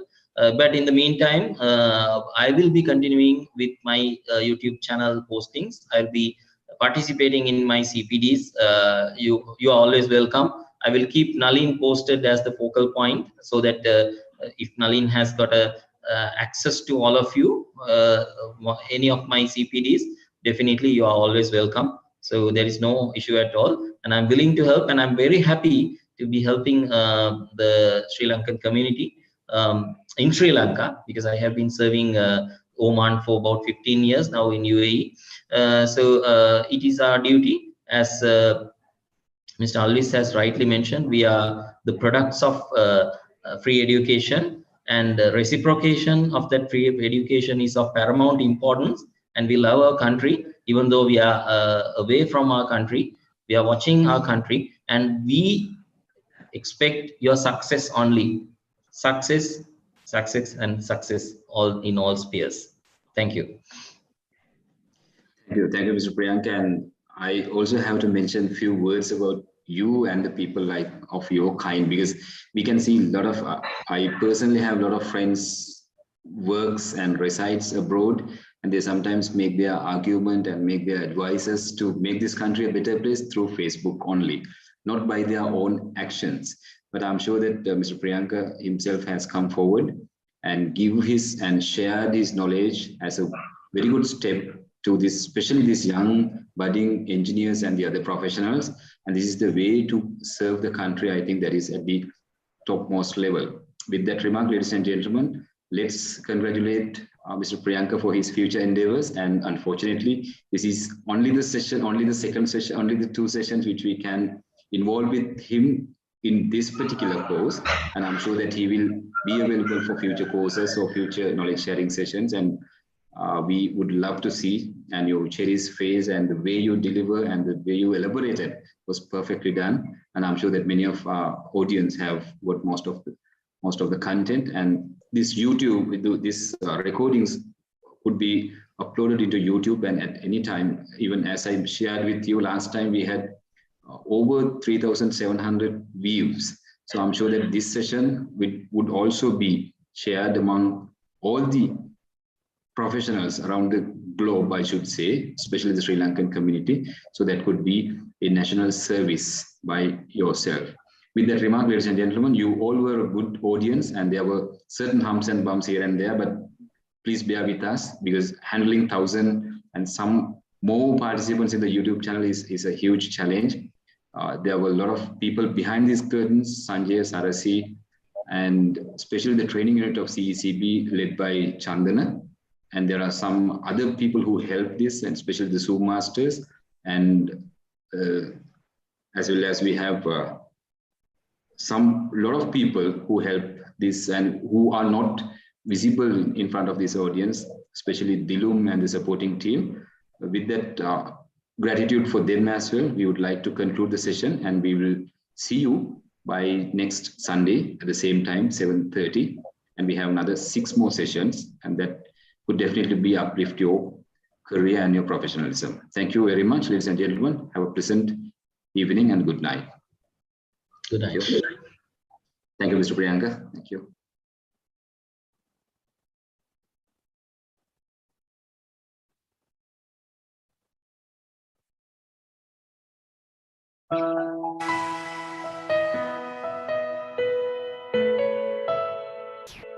But in the meantime, I will be continuing with my YouTube channel postings. I'll be participating in my CPDs. You are always welcome. I will keep Nalin posted as the focal point, so that if Nalin has got access to all of you, any of my CPDs, definitely you are always welcome. So there is no issue at all, and I'm willing to help, and I'm very happy to be helping the Sri Lankan community in Sri Lanka, because I have been serving Oman for about 15 years now in UAE. So it is our duty, as Mr. Alvis has rightly mentioned. We are the products of free education, and reciprocation of that free education is of paramount importance. And we love our country, even though we are away from our country. We are watching our country, and we expect your success only. Success, success, and success, all in all spheres. Thank you. Thank you, Mr. Priyanka. And I also have to mention a few words about you and the people like of your kind, because we can see a lot of, I personally have a lot of friends works and resides abroad, and they sometimes make their argument and make their advices to make this country a better place through Facebook only, not by their own actions. But I'm sure that Mr. Priyanka himself has come forward and shared his knowledge as a very good step to this, especially these young budding engineers and the other professionals. And this is the way to serve the country. I think that is at the topmost level. With that remark, ladies and gentlemen, let's congratulate Mr. Priyanka for his future endeavors. And unfortunately, this is only the second session, only the 2 sessions which we can involve with him in this particular course. And I'm sure that he will be available for future courses or future knowledge sharing sessions. And we would love to see, and your cherry's face and the way you deliver and the way you elaborated was perfectly done. And I'm sure that many of our audience have got most of the content. And this YouTube, this recordings could be uploaded into YouTube, and at any time, even as I shared with you last time, we had over 3,700 views. So I'm sure that this session would also be shared among all the professionals around the globe, I should say, especially the Sri Lankan community. So that could be a national service by yourself. With that remark, ladies and gentlemen, you all were a good audience, and there were certain humps and bumps here and there, but please bear with us, because handling 1,000 and some more participants in the YouTube channel is a huge challenge. There were a lot of people behind these curtains, Sanjay, Sarasi, and especially the training unit of CECB led by Chandana. And there are some other people who helped this, and especially the Zoom masters. And as well as we have a lot of people who help this and who are not visible in front of this audience, especially Dilum and the supporting team. With that gratitude for them as well, we would like to conclude the session, and we will see you by next Sunday at the same time, 7:30. And we have another 6 more sessions, and that would definitely uplift your career and your professionalism. Thank you very much, ladies and gentlemen. Have a pleasant evening and good night. Good night. Thank you, Mr. Priyanka. Thank you.